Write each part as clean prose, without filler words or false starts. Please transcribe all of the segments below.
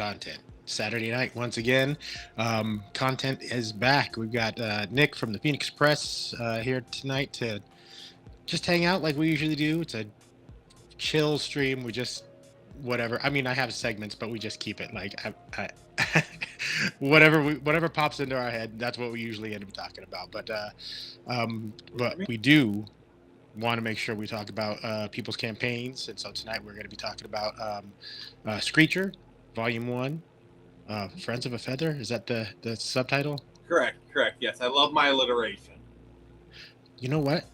content. Saturday night, once again, content is back. We've got Nick from the Phoenix Press here tonight to just hang out like we usually do. It's a chill stream. We just whatever. I mean, I have segments, but we just keep it like whatever pops into our head. That's what we usually end up talking about. But we do want to make sure we talk about people's campaigns, and so tonight we're going to be talking about Screecher, Volume One, Friends of a Feather. Is that the subtitle? Correct. Yes, I love my alliteration. You know what?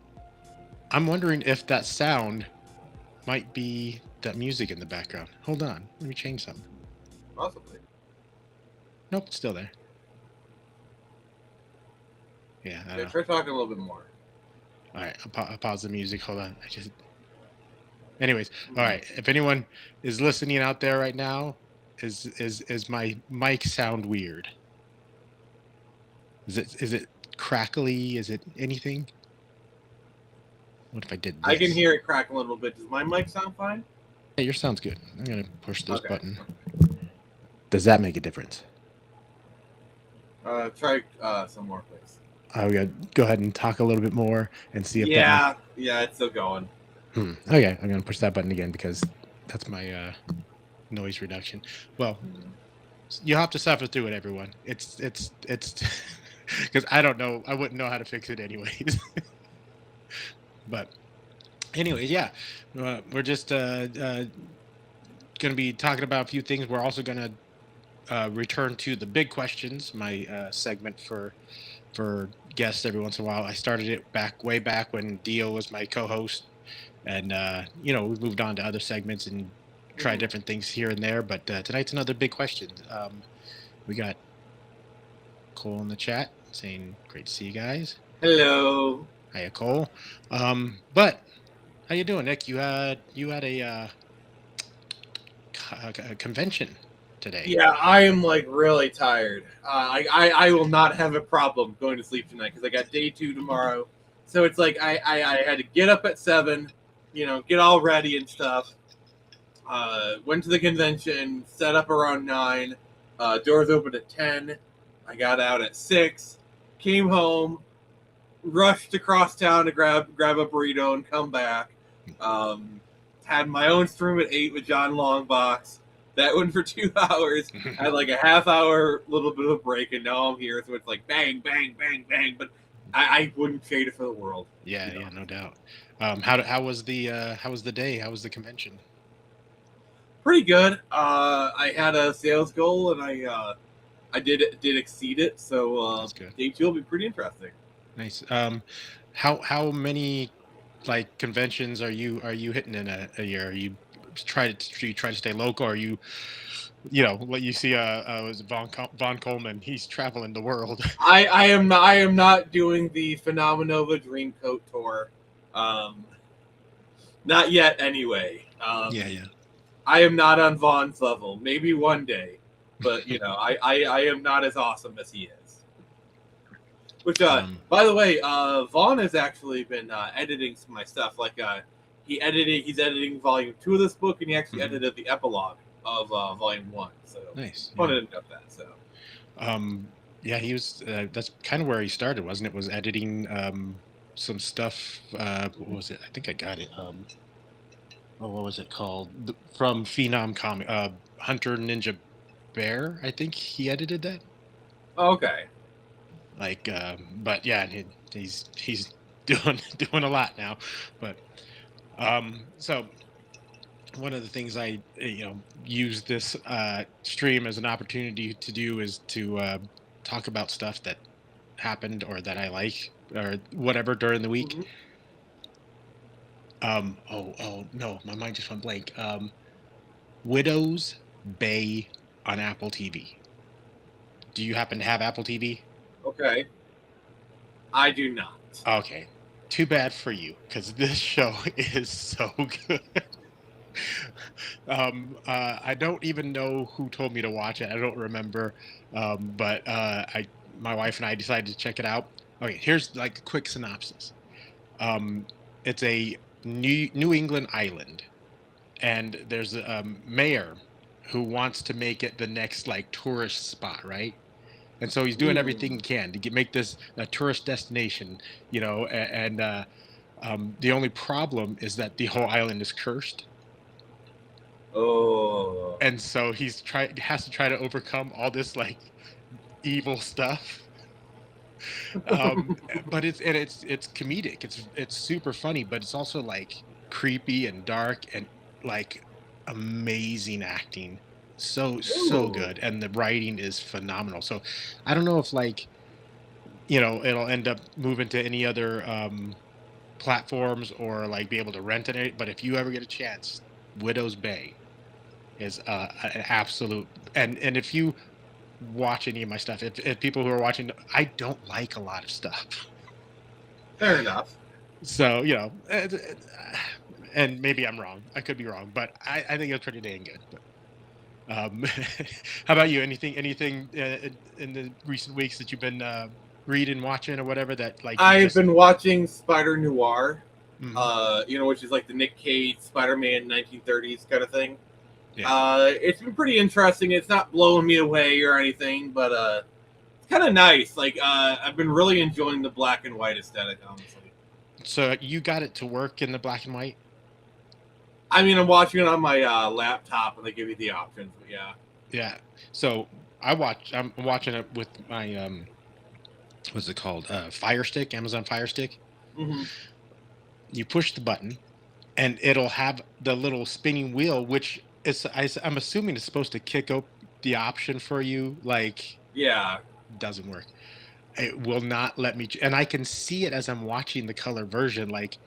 I'm wondering if that sound might be that music in the background. Hold on, let me change something. Possibly. Nope, it's still there. Yeah, I don't know. Try talking a little bit more. All right, I'll pause the music. Hold on. Anyways, all right. If anyone is listening out there right now, is my mic sound weird? Is it crackly? Is it anything? What if I did this? I can hear it crack a little bit. Does my mic sound fine? Hey, your sound's good. I'm gonna push this button. Does that make a difference? Try some more, please. I gotta go ahead and talk a little bit more and see if yeah, it's still going. Okay, I'm gonna push that button again because that's my noise reduction. Well, you'll have to suffer through it, everyone. It's because I don't know. I wouldn't know how to fix it anyways. But anyways, yeah, we're just gonna be talking about a few things. We're also gonna return to the big questions, my segment for guests every once in a while. I started it way back when Dio was my co-host, and we've moved on to other segments and try different things here and there. But tonight's another big question. We got Cole in the chat saying, "Great to see you guys." Hello. Hiya, Cole. But how you doing, Nick? You had a convention today. Yeah, I am like really tired. I will not have a problem going to sleep tonight because I got day 2 tomorrow. So it's like I had to get up at 7, get all ready and stuff. Went to the convention, set up around 9. Doors opened at 10. I got out at 6. Came home, rushed across town to grab a burrito and come back. Had my own stream at 8 with John Longbox. That went for 2 hours. I had like a half-hour little bit of a break, and now I'm here. So it's like bang, bang, bang, bang. But I wouldn't trade it for the world. Yeah, no doubt. How was the day? How was the convention? Pretty good. I had a sales goal, and I did exceed it. So That's good. day 2 will be pretty interesting. Nice. How many like conventions are you hitting in a year? Are you try to stay local? Or are you what you see was Von Coleman? He's traveling the world. I am not doing the Phenomenova Dreamcoat tour. Not yet anyway. Yeah. I am not on Vaughn's level. Maybe one day, but I am not as awesome as he is. Which, by the way, Vaughn has actually been editing some of my stuff. Like he's editing Volume 2 of this book, and he actually edited the epilogue of Volume 1. So nice. I wanted to note that. So. Yeah, he was. That's kind of where he started, wasn't it? Was editing some stuff. What was it? I think I got it. What was it called? From Phenom Comic, Hunter Ninja Bear. I think he edited that. Okay. Like, but yeah, he's doing a lot now. But so one of the things I use this stream as an opportunity to do is to talk about stuff that happened or that I like or whatever during the week. Oh no, my mind just went blank. Widow's Bay on Apple TV. Do you happen to have Apple TV? Okay. I do not. Okay. Too bad for you, because this show is so good. I don't even know who told me to watch it. I don't remember. But my wife and I decided to check it out. Okay, here's like a quick synopsis. It's a New England island, and there's a mayor who wants to make it the next like tourist spot, right? And so he's doing everything Mm. he can to make this a tourist destination, and the only problem is that the whole island is cursed, Oh. and so has to try to overcome all this like evil stuff. But it's comedic. It's super funny, but it's also like creepy and dark and like amazing acting. So Ooh. good, and the writing is phenomenal. So I don't know if like it'll end up moving to any other platforms or like be able to rent it. But if you ever get a chance, Widow's Bay is an absolute. And if you watch any of my stuff, if people who are watching, I don't like a lot of stuff. Fair enough. So and maybe I'm wrong. I could be wrong, but I think it's pretty dang good. But how about you? Anything in the recent weeks that you've been reading, watching, or whatever that like you I've just. been watching Spider Noir, Mhm. which is like the Nick Cage Spider-Man 1930s kind of thing. Yeah. It's been pretty interesting. It's not blowing me away or anything, but it's kind of nice. Like I've been really enjoying the black and white aesthetic, honestly. So you got it to work in the black and white? I mean, I'm watching it on my laptop, and they give you the options. But yeah. Yeah. So I'm watching it with my what's it called? Fire Stick, Amazon Fire Stick. Hmm. You push the button and it'll have the little spinning wheel, which I'm assuming is supposed to kick up the option for you. Like, Yeah. doesn't work. It will not let me, and I can see it as I'm watching the color version. Like,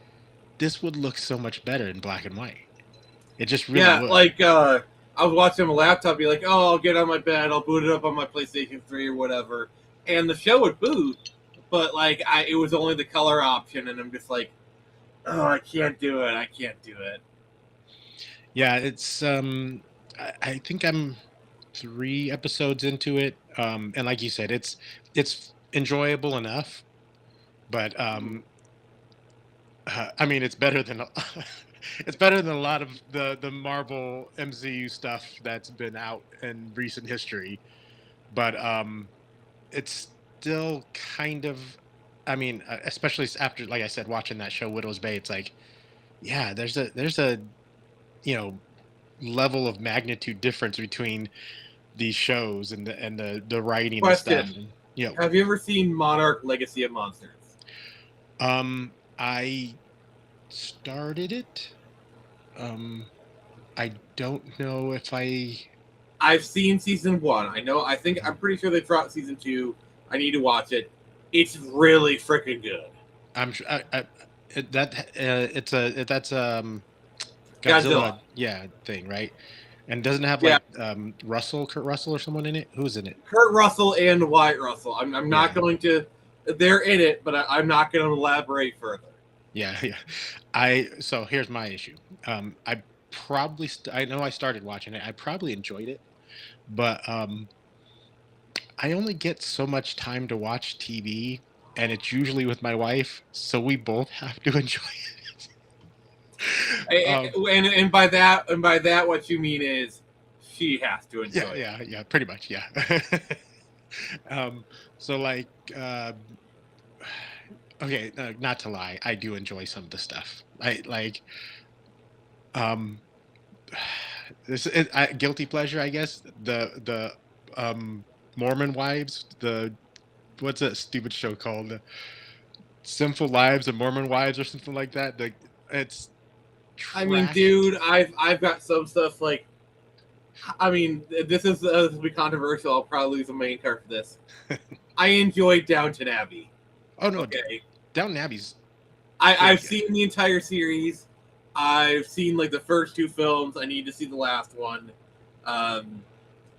this would look so much better in black and white. It just really Yeah, would. like I was watching on my laptop, be like, "Oh, I'll get on my bed, I'll boot it up on my PlayStation 3 or whatever," and the show would boot, but like it was only the color option, and I'm just like, "Oh, I can't do it. I can't do it." Yeah, it's I think I'm 3 episodes into it. And like you said, it's enjoyable enough, but Mm. I mean, it's better than it's better than a lot of the Marvel MCU stuff that's been out in recent history. But it's still kind of, I mean, especially after, like I said, watching that show Widow's Bay, it's like, yeah, there's a you know level of magnitude difference between these shows and the writing and stuff. Question: And have you ever seen Monarch: Legacy of Monsters? I started it. Um, I don't know if I. I've seen season one. I know. I think I'm pretty sure they dropped season two. I need to watch it. It's really freaking good. I'm sure that's Godzilla. Godzilla, yeah, thing, right? And doesn't it have Yeah, like Kurt Russell or someone in it? Who's in it? Kurt Russell and Wyatt Russell. I'm not Yeah, going to. They're in it, but I'm not going to elaborate further. yeah, yeah. So here's my issue. I I know I started watching it. I probably enjoyed it, but I only get so much time to watch TV, and it's usually with my wife, so we both have to enjoy it. And by that, what you mean is she has to Yeah, enjoy it. yeah, yeah, pretty much, yeah. um, so like, okay, not to lie, I do enjoy some of the stuff. I like, um, guilty pleasure, I guess. The Mormon wives, the what's that stupid show called? The Sinful Lives of Mormon Wives or something like that. It's I mean, trash. dude, I've got some stuff like. I mean, this will be controversial. I'll probably lose the main card for this. I enjoyed Downton Abbey. Oh no, Okay, Downton Abbey's pretty I've good. seen the entire series. I've seen like the first two films. I need to see the last one. Um,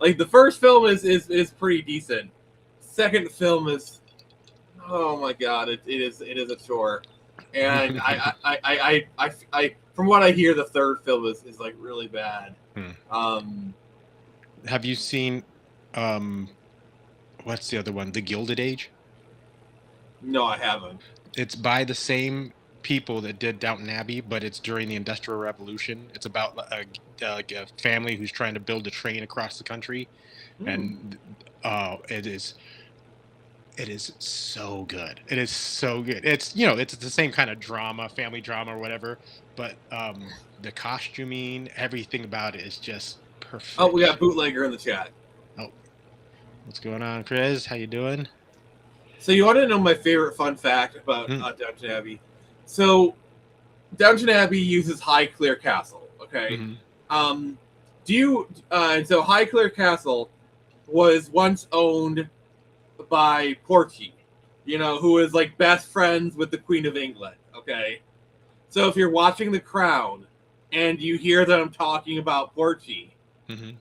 like the first film is pretty decent. Second film is, oh my god, it is a chore. And from what I hear, the third film is like really bad. Hmm. Um, Have you seen um what's the other one? The Gilded Age? no, I haven't. It's by the same people that did Downton Abbey, but it's during the Industrial Revolution. It's about like a family who's trying to build a train across the country, Hmm. and it is so good. It is so good. It's it's the same kind of drama, family drama or whatever, but the costuming, everything about it is just Oh, we got perfection. bootlegger in the chat. Oh, what's going on, Chris? How you doing? So you want to know my favorite fun fact about Mm, Downton Abbey? So Downton Abbey uses Highclere Castle. Okay. mhm. Um, do you? And so Highclere Castle was once owned by Porky, who was like best friends with the Queen of England. Okay. So if you're watching The Crown and you hear them talking about Porky, Mhm.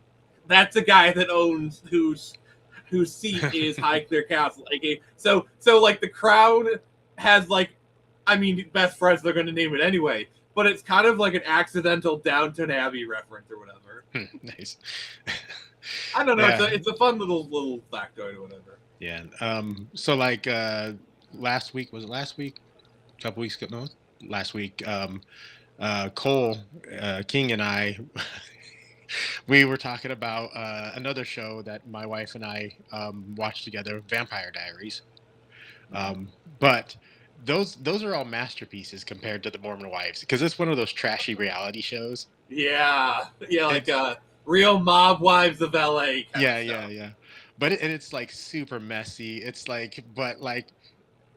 that's a guy that owns whose seat is Highclere Castle. Okay, so like the Crown has like, I mean, best friends. They're going to name it anyway, but it's kind of like an accidental Downton Abbey reference or whatever. Nice. I don't know. It's Yeah, a fun little factoid or whatever. yeah. So like last week, was it last week? A couple weeks ago, no, last week. Cole King and I we were talking about another show that my wife and I watched together, Vampire Diaries. But those are all masterpieces compared to the Mormon Wives, because it's one of those trashy reality shows. Yeah, yeah, like It's Real Mob Wives of L.A. kind of yeah, yeah, stuff. yeah. But and it's like super messy. It's like, but like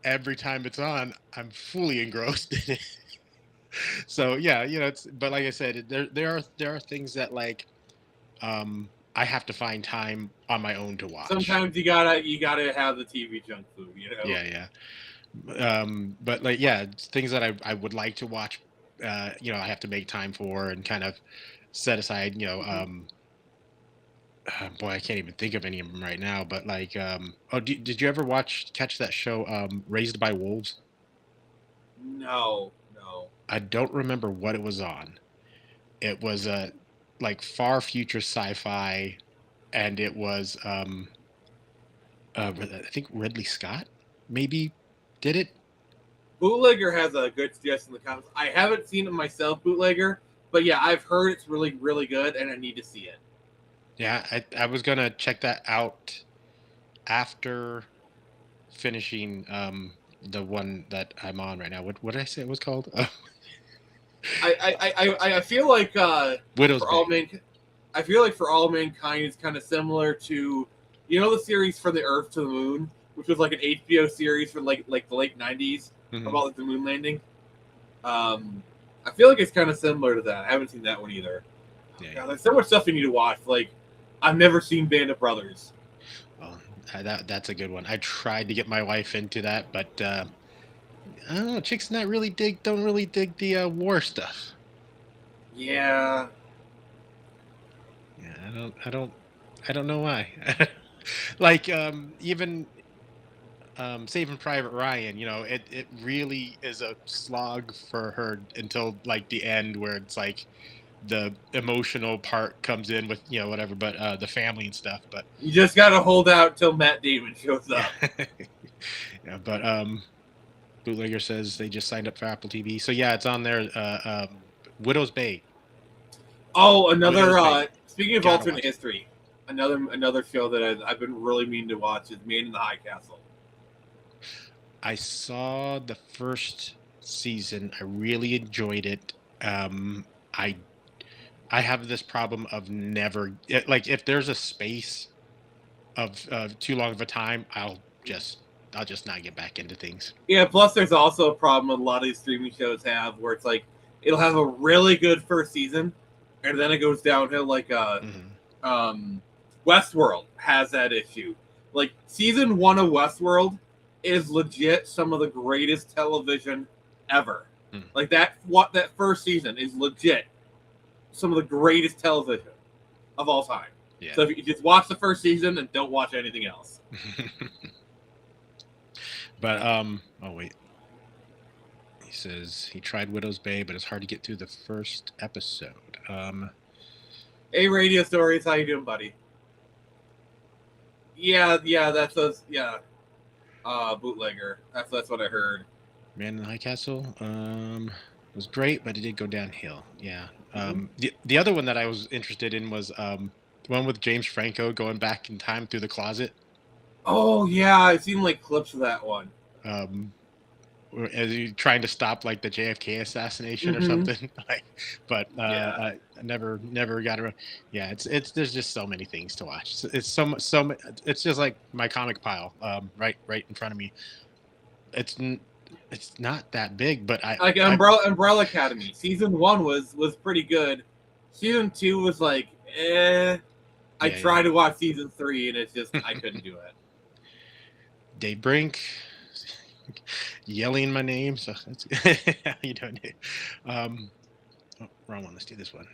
every time it's on, I'm fully engrossed in it. So yeah, it's, but like I said, there are things that like I have to find time on my own to watch. Sometimes you gotta have the TV junk food. Yeah, yeah. But like, yeah, it's things that I would like to watch. I have to make time for and kind of set aside. Mhm. Boy, I can't even think of any of them right now. But like, oh, did you ever catch that show, Raised by Wolves? No, no. I don't remember what it was on. It was a like far future sci-fi, and it was I think Ridley Scott maybe did it. Bootlegger has a good suggestion in the comments. I haven't seen it myself, Bootlegger, but yeah, I've heard it's really, really good, and I need to see it. Yeah, I was gonna check that out after finishing the one that I'm on right now. What did I say it was called? I feel like Widow's for all Bay. man, I feel like for all mankind is kind of similar to the series From the Earth to the Moon, which was like an HBO series for like the late '90s Hmm. about like the moon landing. I feel like it's kind of similar to that. I haven't seen that one either. Oh, Yeah, God, there's so much stuff you need to watch. Like I've never seen Band of Brothers. well, that's a good one. I tried to get my wife into that, but I don't know. Chicks don't really dig the war stuff. Yeah. Yeah, I don't know why. Like even Saving Private Ryan, it really is a slog for her until like the end, where it's like the emotional part comes in with whatever, but the family and stuff. But You just gotta hold out till Matt Damon shows yeah, up. yeah. But Bootlegger says they just signed up for Apple TV, so yeah, it's on there. Widow's Bay, Oh, another. Widow's Bay. Speaking of Gotta alternate watch it. history, another show that I've been really meaning to watch is Man in the High Castle. I saw the first season. I really enjoyed it. I I have this problem of never like, if there's a space of too long of a time, I'll just not get back into things. Yeah. Plus, there's also a problem a lot of these streaming shows have, where it's like it'll have a really good first season, and then it goes downhill. Like Hmm. um, Westworld has that issue. Like season one of Westworld is legit some of the greatest television ever. Like that first season is legit some of the greatest television of all time. Yeah. So if you just watch the first season and don't watch anything else. But oh wait, he says he tried Widow's Bay, but it's hard to get through the first episode. Hey, Radio Stories, how you doing, buddy? Yeah, that's us. Yeah, bootlegger. That's what I heard. Man in the High Castle was great, but it did go downhill. Yeah. Mhm. The other one that I was interested in was the one with James Franco going back in time through the closet. Oh yeah, I've seen like clips of that one. Um, as you trying to stop like the JFK assassination or Hmm. something. Like, but Yeah. I never got around. Yeah, it's there's just so many things to watch. It's it's just like my comic pile, right in front of me. It's it's not that big, but Like I Umbrella Academy. Season 1 was pretty good. Season 2 was like, eh. I yeah. tried to watch season 3 and it's just I couldn't do it. Dave Brink yelling my name. So that's how you doing, Dave? Oh, wrong one. Let's do this one.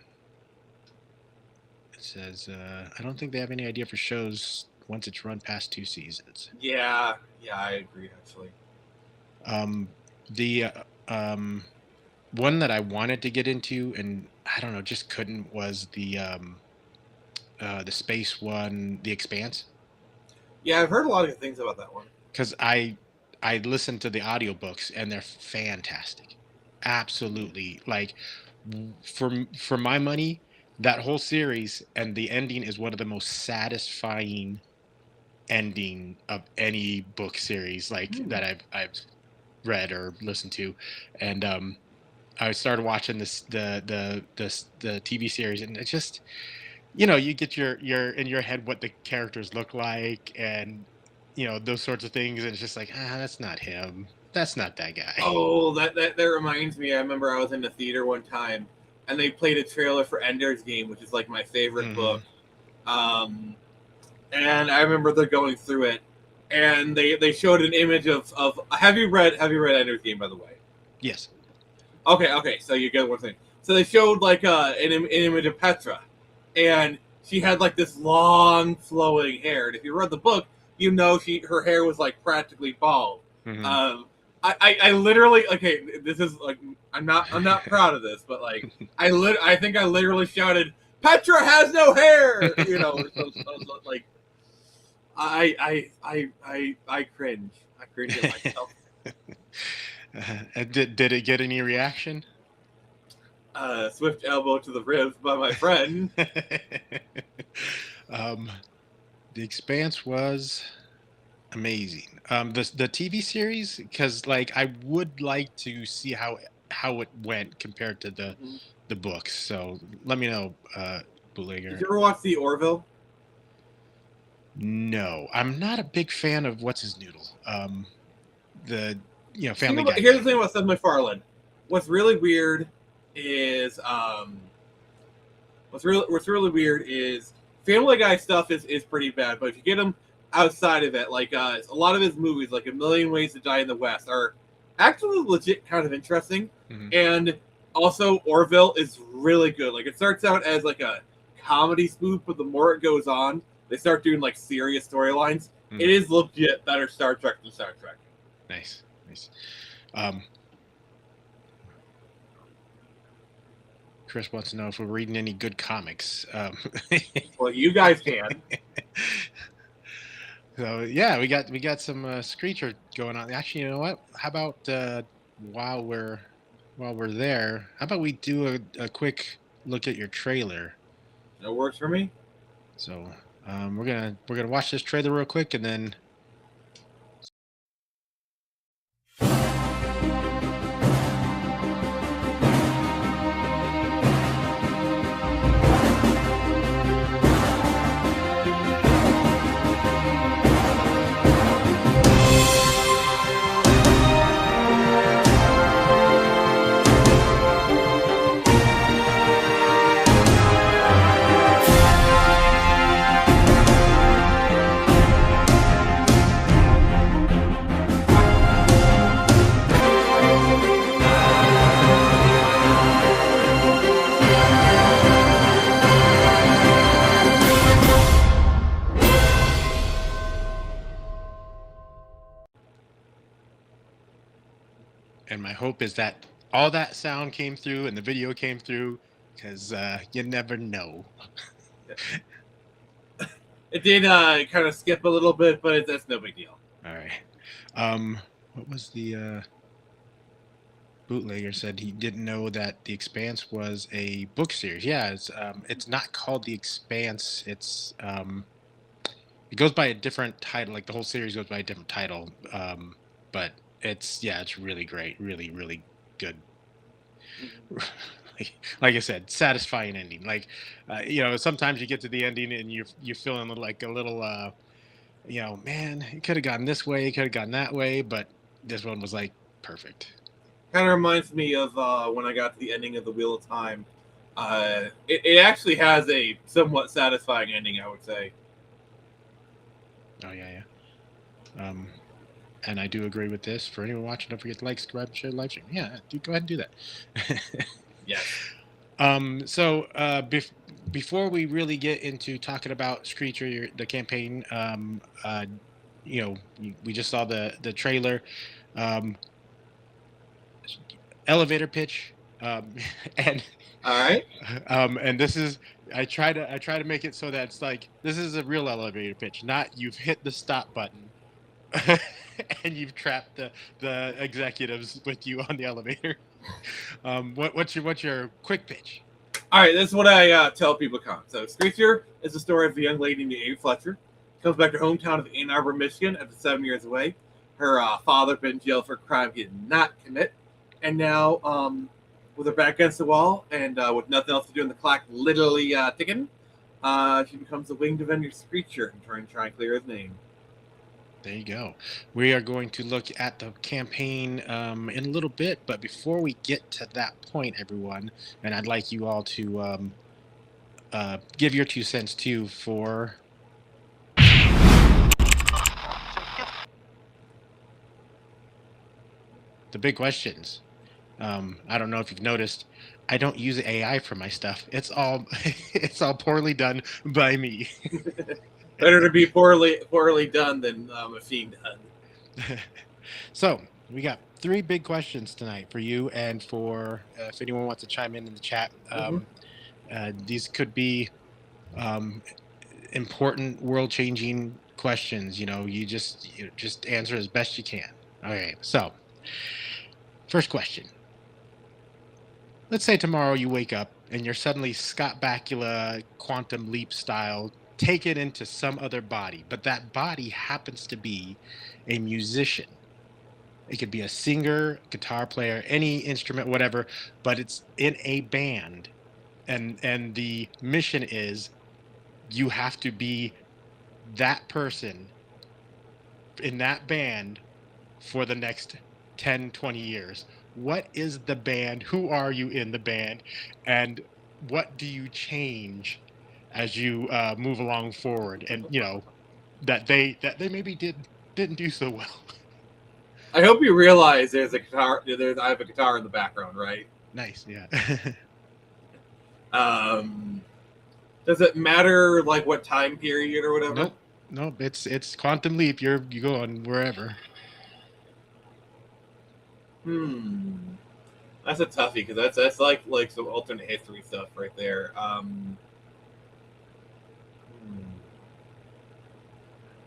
It says, I don't think they have any idea for shows once it's run past 2 seasons. Yeah, yeah, I agree actually. Um, the one that I wanted to get into and I don't know, just couldn't was the space one, The Expanse, Yeah, I've heard a lot of good things about that one. because I listened to the audiobooks and they're fantastic. Absolutely. Like for my money, that whole series and the ending is one of the most satisfying ending of any book series like Hmm. that I've read or listened to. And I started watching the TV series, and it's just, you get your in your head what the characters look like, and those sorts of things, and it's just like, that's not him, that's not that guy. Oh, that reminds me. I remember I was in the theater one time, and they played a trailer for Ender's Game, which is like my favorite Hmm. book. Um, and I remember they're going through it, and they showed an image of. Have you read Ender's Game, by the way? Yes. Okay, so you get one thing. So they showed like an image of Petra, and she had like this long flowing hair. And if you read the book, you know her hair was like practically bald. Hmm. Um, I literally, okay. This is like I'm not proud of this, but like I think I literally shouted, "Petra has no hair," like I cringe. I cringe at myself. Did it get any reaction? Swift elbow to the ribs by my friend. um, the Expanse was amazing. The TV series, because like I would like to see how it went compared to Mhm. the books. So let me know, Did Bootlegger. you ever watch the Orville? No, I'm not a big fan of what's his noodle. The Family Guy Here's guy. the thing about Seth MacFarlane. What's really weird is what's really weird is Family Guy stuff is pretty bad, but if you get him outside of it, like a lot of his movies, like A Million Ways to Die in the West, are actually legit kind of interesting. Hmm. And also Orville is really good. Like it starts out as like a comedy spoof, but the more it goes on, they start doing like serious storylines. It is legit better Star Trek than Star Trek. Nice, nice. Um, Chris wants to know if we're reading any good comics. Well, you guys can. So yeah, we got some Screecher going on. Actually, you know what? How about while we're there, how about we do a quick look at your trailer? That works for me. So we're gonna watch this trailer real quick, and then and my hope is that all that sound came through and the video came through, because you never know. It did kind of skip a little bit, but that's no big deal. All right. What was the Bootlegger said he didn't know that The Expanse was a book series. Yeah, it's not called The Expanse. It goes by a different title. Like the whole series goes by a different title. But it's really great. Really, really good. Like I said, satisfying ending. Like, sometimes you get to the ending and you're feeling like a little, man, it could have gone this way, it could have gone that way, but this one was like perfect. Kind of reminds me of when I got to the ending of the Wheel of Time. It actually has a somewhat satisfying ending, I would say. Oh yeah, yeah. And I do agree with this. For anyone watching, don't forget to like, subscribe, share, live stream. Yeah, go ahead and do that. Yes. Before we really get into talking about Screecher, the campaign, we just saw the trailer, um, elevator pitch, and All right. and this is I try to make it so that it's like this is a real elevator pitch, not you've hit the stop button and you've trapped the executives with you on the elevator. What's your quick pitch? All right, this is what I tell people come. So, Screecher is the story of a young lady named Amy Fletcher. Comes back to her hometown of Ann Arbor, Michigan, after 7 years away. Her father been in jail for a crime he did not commit, and now, with her back against the wall and with nothing else to do, and the clock literally ticking, she becomes the winged avenger Screecher and try and clear his name. There you go. We are going to look at the campaign in a little bit, but before we get to that point, everyone, and I'd like you all to give your 2 cents too for the big questions. I don't know if you've noticed, I don't use AI for my stuff. It's all it's all poorly done by me. Better to be poorly done than machine done. So we got 3 big questions tonight for you, and for if anyone wants to chime in the chat. These could be um, important, world-changing questions. You just answer as best you can. Okay, so first question. Let's say tomorrow you wake up and you're suddenly Scott Bakula quantum leap style taken into some other body, but that body happens to be a musician. It could be a singer, guitar player, any instrument, whatever, but it's in a band. And the mission is you have to be that person in that band for the next 10, 20 years. What is the band? Who are you in the band? And what do you change as you move along forward? And that they maybe didn't do so well. I hope you realize there's a guitar. I have a guitar in the background, right? Nice, yeah. Does it matter like what time period or whatever? Nope. It's quantum leap. You go on wherever. That's a toughie because that's like some alternate history stuff right there.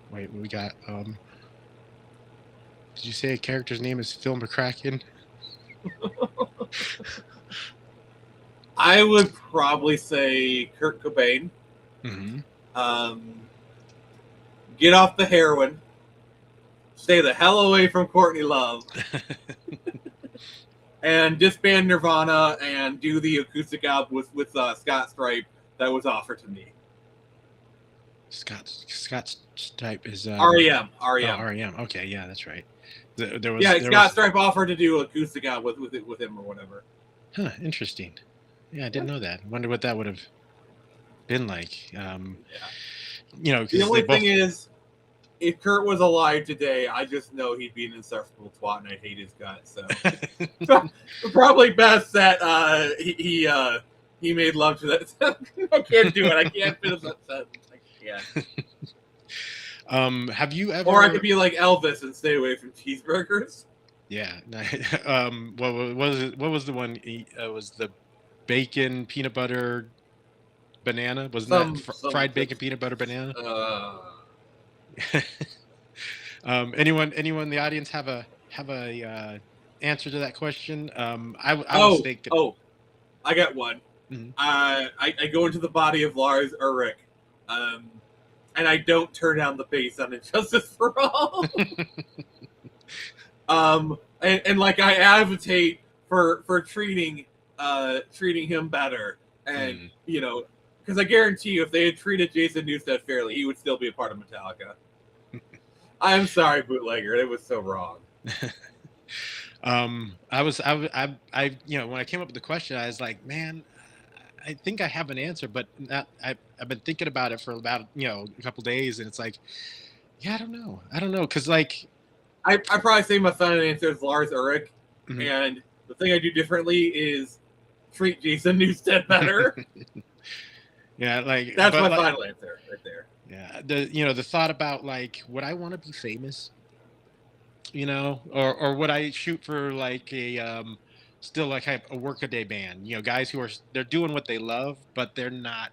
Wait, we got. Did you say a character's name is Phil McCracken? I would probably say Kurt Cobain. Mm-hmm. Get off the heroin. Stay the hell away from Courtney Love. And disband Nirvana and do the acoustic album with Scott Stipe that was offered to me. Scott Stipe is REM. Oh, REM. Okay, yeah, that's right. Scott Stipe offered to do acoustic album with him or whatever. Huh, interesting. Yeah, I didn't know that. Wonder what that would have been like. The only thing is, if Kurt was alive today, I just know he'd be an insufferable twat and I'd hate his guts. So probably best that he made love to that. I can't do it. I can't finish that sentence. Have you ever? Or I could be like Elvis and stay away from cheeseburgers. Yeah. What was the one? It was the bacon peanut butter banana. Wasn't that fried bacon peanut butter banana? Anyone in the audience have a answer to that question. I was Oh, thinking. oh, I got one. Mhm. I go into the body of Lars Ulrich, um, and I don't turn down the bass on Injustice for All. And like I advocate for treating him better, and Mm. because I guarantee you, if they had treated Jason Newsted fairly, he would still be a part of Metallica. I'm sorry, bootlegger, it was so wrong. When I came up with the question, I was like, man, I think I have an answer, but I've been thinking about it for about a couple days, and it's like, yeah, I don't know, because like, I probably say my final answer is Lars Ulrich, mhm. and the thing I do differently is treat Jason Newsted better. Yeah, like, That's but my like, final answer right there. yeah, the thought about like, would I want to be famous? Or would I shoot for like still like a workaday band? Guys who they're doing what they love, but they're not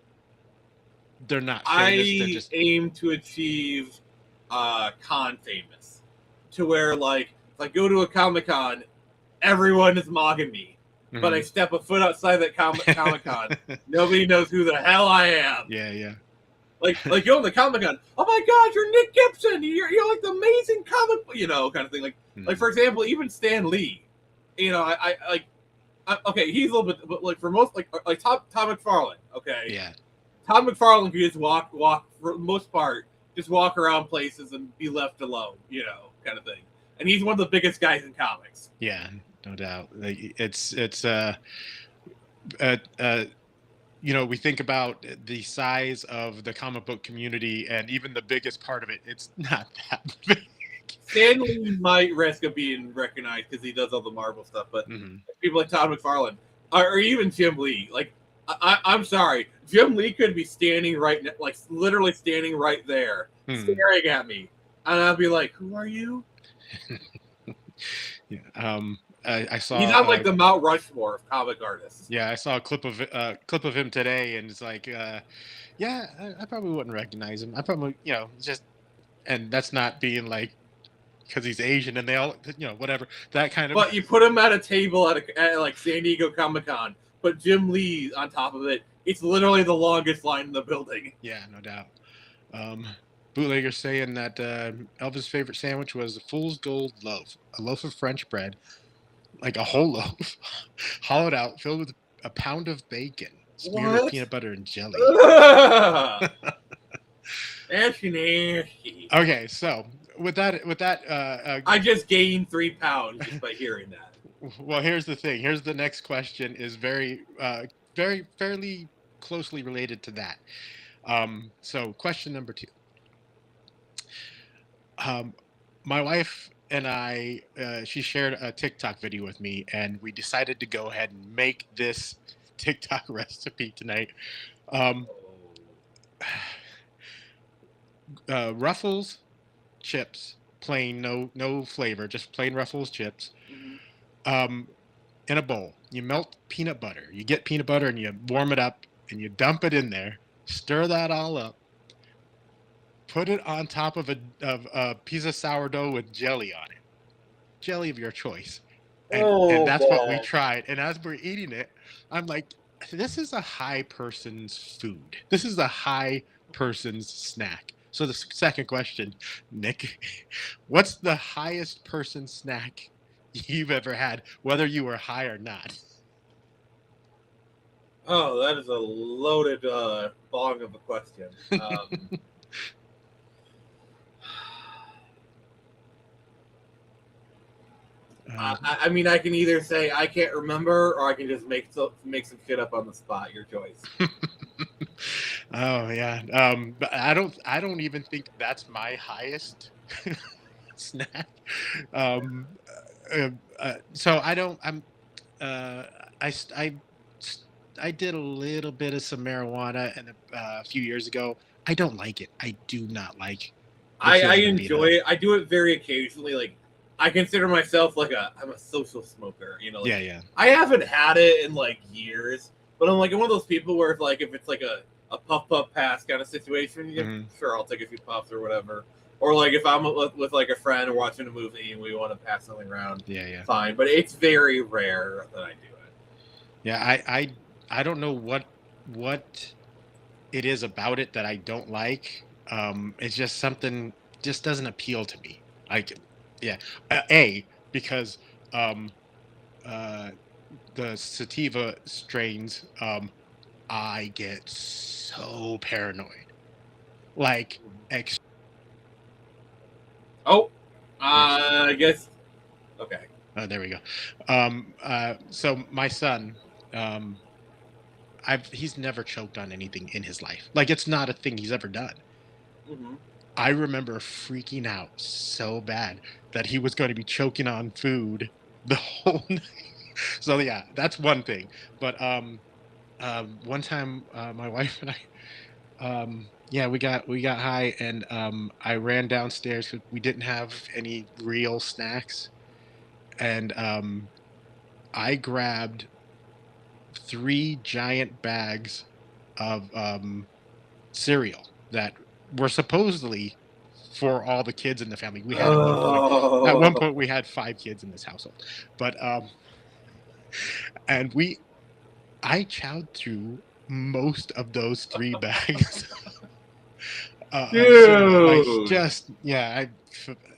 famous. They're I just aim to achieve con famous, to where like if I go to a Comic Con, everyone is mocking me, but I Mhm. step a foot outside that Comic Con, nobody knows who the hell I am. Yeah, yeah. Like going to Comic Con, oh my God, you're Nick Gibson, you're like the amazing kind of thing. Like Mhm. for example, even Stan Lee, okay, he's a little bit, but like for most like Tom McFarlane, okay, Yeah, Todd McFarlane could just walk for the most part, just walk around places and be left alone, kind of thing. And he's one of the biggest guys in comics. yeah, no doubt. Like, uh, uh, we think about the size of the comic book community, and even the biggest part of it, it's not that big. Stanley might risk of being recognized because he does all the Marvel stuff, but Mhm. people like Todd McFarlane, or even Jim Lee, like I'm sorry, Jim Lee could be standing like literally standing right there, Hmm. staring at me, and I'd be like, "Who are you?" Yeah. I He's saw on like the Mount Rushmore of comic artists. yeah, I saw a clip of him today, and it's like, yeah, I probably wouldn't recognize him. I probably, just, and that's not being like because he's Asian and they all, whatever, that kind of. But you put him at a table at like San Diego Comic Con, put Jim Lee on top of it. It's literally the longest line in the building. Yeah, no doubt. Um, Bootlegger saying that Elvis' favorite sandwich was a fool's gold loaf, a loaf of French bread, like a whole loaf, hollowed out, filled with a pound of bacon, smeared with What? peanut butter and jelly. Ugh. Nasty, nasty. Okay, so with that, I just gained 3 pounds just by hearing that. well, here's the thing. Here's the next question is very fairly closely related to that. So question number two. Um, my wife and I, she shared a TikTok video with me, and we decided to go ahead and make this TikTok recipe tonight. Um, Ruffles chips, plain, no flavor, just plain Ruffles chips. Mhm. Um, in a bowl. You melt peanut butter. You get peanut butter and you warm it up and you dump it in there. Stir that all up. Put it on top of a piece of sourdough with jelly on it. Jelly of your choice. And Oh that's what we man. tried. And as we're eating it, I'm like, this is a high person's food. This is a high person's snack. So the second question, Nick, what's the highest person snack you've ever had, whether you were high or not? Oh, that is a loaded bong of a question. Uh, I mean, I can either say I can't remember, or I can just make some shit up on the spot. Your choice. oh yeah, but I don't even think that's my highest snack. Um, so I don't. Uh, I s- I s- I did a little bit of some marijuana a few years ago. I don't like it. I do not like the I feeling of being enjoy high. it. I do it very occasionally. Like I consider myself like I'm a social smoker. Like Yeah, yeah. I haven't had it in like years, but I'm like one of those people where if it's like a puff pass kind of situation, Hmm. sure I'll take a few puffs or whatever. Or like if I'm with like a friend watching a movie and we want to pass something around, Yeah. fine. But it's very rare that I do it. Yeah, I don't know what it is about it that I don't like. It's just something just doesn't appeal to me. Like, yeah, because um uh the sativa strains, I get so paranoid. Like, Oh, ex- I guess okay. oh, there we go. So my son, um, he's never choked on anything in his life. Like, it's not a thing he's ever done. Mm-hmm. I remember freaking out so bad that he was going to be choking on food the whole night. So yeah, that's one thing. But one time, my wife and I, yeah, we got high, and I ran downstairs because we didn't have any real snacks, and I grabbed 3 giant bags of cereal that were supposedly for all the kids in the family. We had at one Oh, point we had 5 kids in this household, but and I chowed through most of those 3 bags of cereal. Like, dude. just yeah,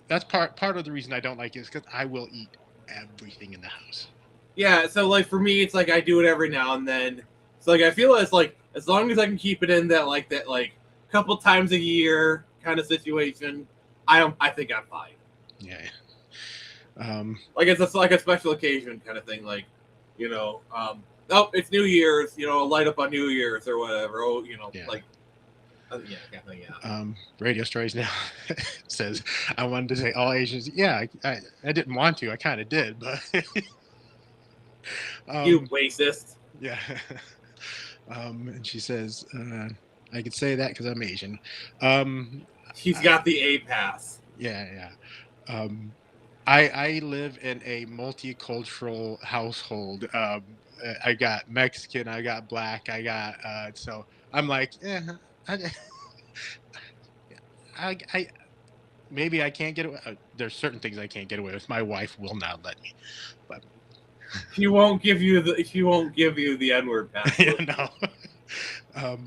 that's part of the reason I don't like it is because I will eat everything in the house. Yeah, so like for me, it's like I do it every now and then. So like I feel it's like as long as I can keep it in that like couple times a year kind of situation, I think I'm fine. Yeah. Um, Like it's like a special occasion kind of thing. Like, oh, it's New Year's, light up on New Year's or whatever. Oh, yeah. like yeah, kind of thing, yeah. Radio Stories now says I wanted to say all Asians. Yeah, I didn't want to. I kind of did, but You um, racist. yeah. And she says I could say that because I'm Asian. Um, He's got the A pass. yeah. I live in a multicultural household. I got Mexican, I got black, I got so I'm like, I, I maybe I can't get away. There's certain things I can't get away with. My wife will not let me. But She won't give you the N-word pass. yeah, no.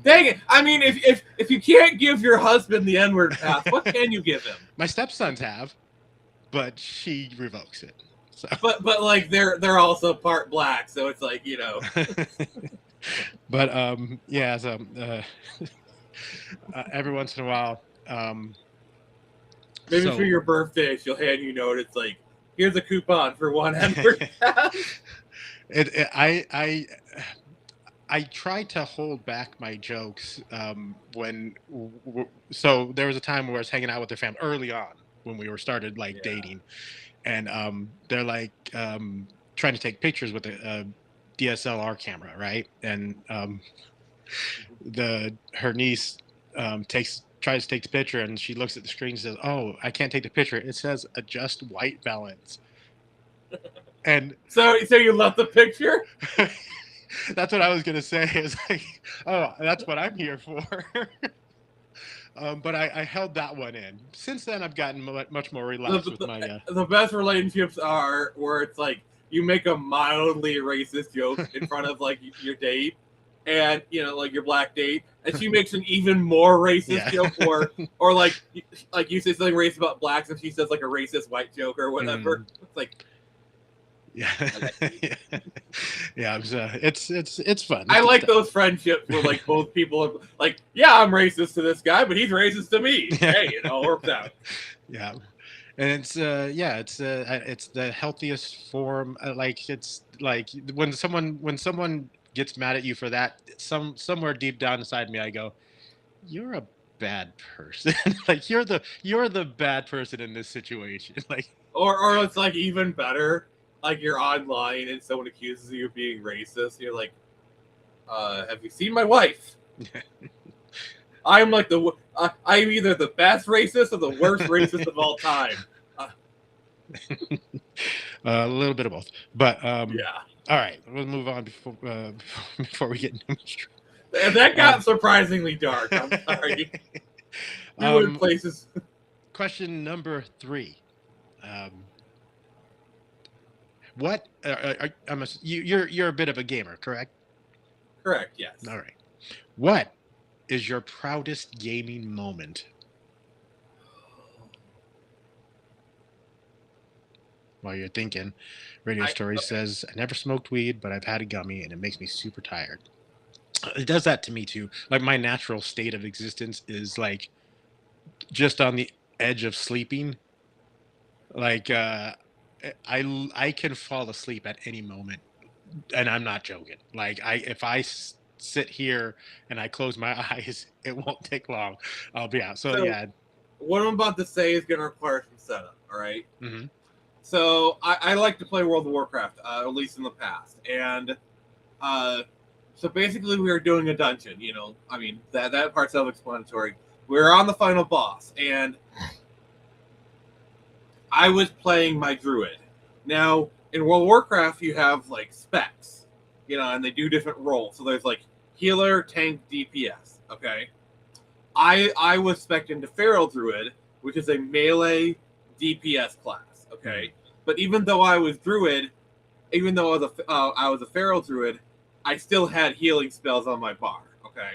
Dang it! I mean, if you can't give your husband the N-word pass, what can you give him? My stepsons have, but she revokes it. So, but like they're also part black, so it's like but yeah. So every once in a while, maybe for so your birthday she'll hand you a note. It's like, here's a coupon for one N-word pass. I try to hold back my jokes so there was a time where I was hanging out with their family early on when we were started like Yeah. dating, and they're like trying to take pictures with a DSLR camera, right? And her niece tries to take the picture, and she looks at the screen and says, "Oh, I can't take the picture. It says adjust white balance." And So you love the picture? that's what I was gonna say. Is like, oh, that's what I'm here for. But I held that one in. Since then, I've gotten much more relaxed with my. The best relationships are where it's like you make a mildly racist joke in front of like your date, and like your black date, and she makes an even more racist joke, or like you say something racist about blacks, and she says like a racist white joke or whatever. It's like, yeah, yeah. It's fun. I like those friendships where like both people are like, yeah, I'm racist to this guy, but he's racist to me. Hey, it all works out. Yeah. And it's it's the healthiest form. Like, it's like when someone gets mad at you for that, somewhere deep down inside me, I go, "You're a bad person. Like, you're the bad person in this situation." Like, or it's like even better, like you're online and someone accuses you of being racist. You're like, have you seen my wife? I'm like I'm either the best racist or the worst racist of all time. a little bit of both, but Yeah. All right, we'll move on before we get into And that got surprisingly dark. I'm sorry. We went places. Question number 3. Um, what you're a bit of a gamer, correct? Correct. All Yes. right. What is your proudest gaming moment? While you're thinking, Radio Story Okay. says, I never smoked weed, but I've had a gummy and it makes me super tired. It does that to me too. Like my natural state of existence is like just on the edge of sleeping. Like I can fall asleep at any moment, and I'm not joking. Like if I sit here and I close my eyes, it won't take long. I'll be out. So So yeah. what I'm about to say is going to require some setup. All right. Hmm. So I like to play World of Warcraft, at least in the past, and uh, so basically we were doing a dungeon. I mean that part's self-explanatory. We were on the final boss, and I was playing my druid. Now in World of Warcraft, you have like specs, and they do different roles. So there's like healer, tank, DPS. Okay, I was spec'd into Feral Druid, which is a melee DPS class. Okay, but even though I was Druid, even though I was a Feral Druid, I still had healing spells on my bar. Okay,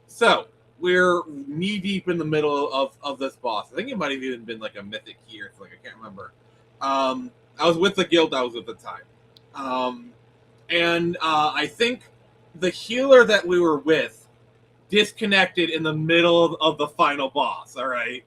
so we're knee deep in the middle of this boss. I think it might have even been like a mythic key or something. I can't remember. I was with the guild I was with at the time, and I think the healer that we were with disconnected in the middle of the final boss. All right.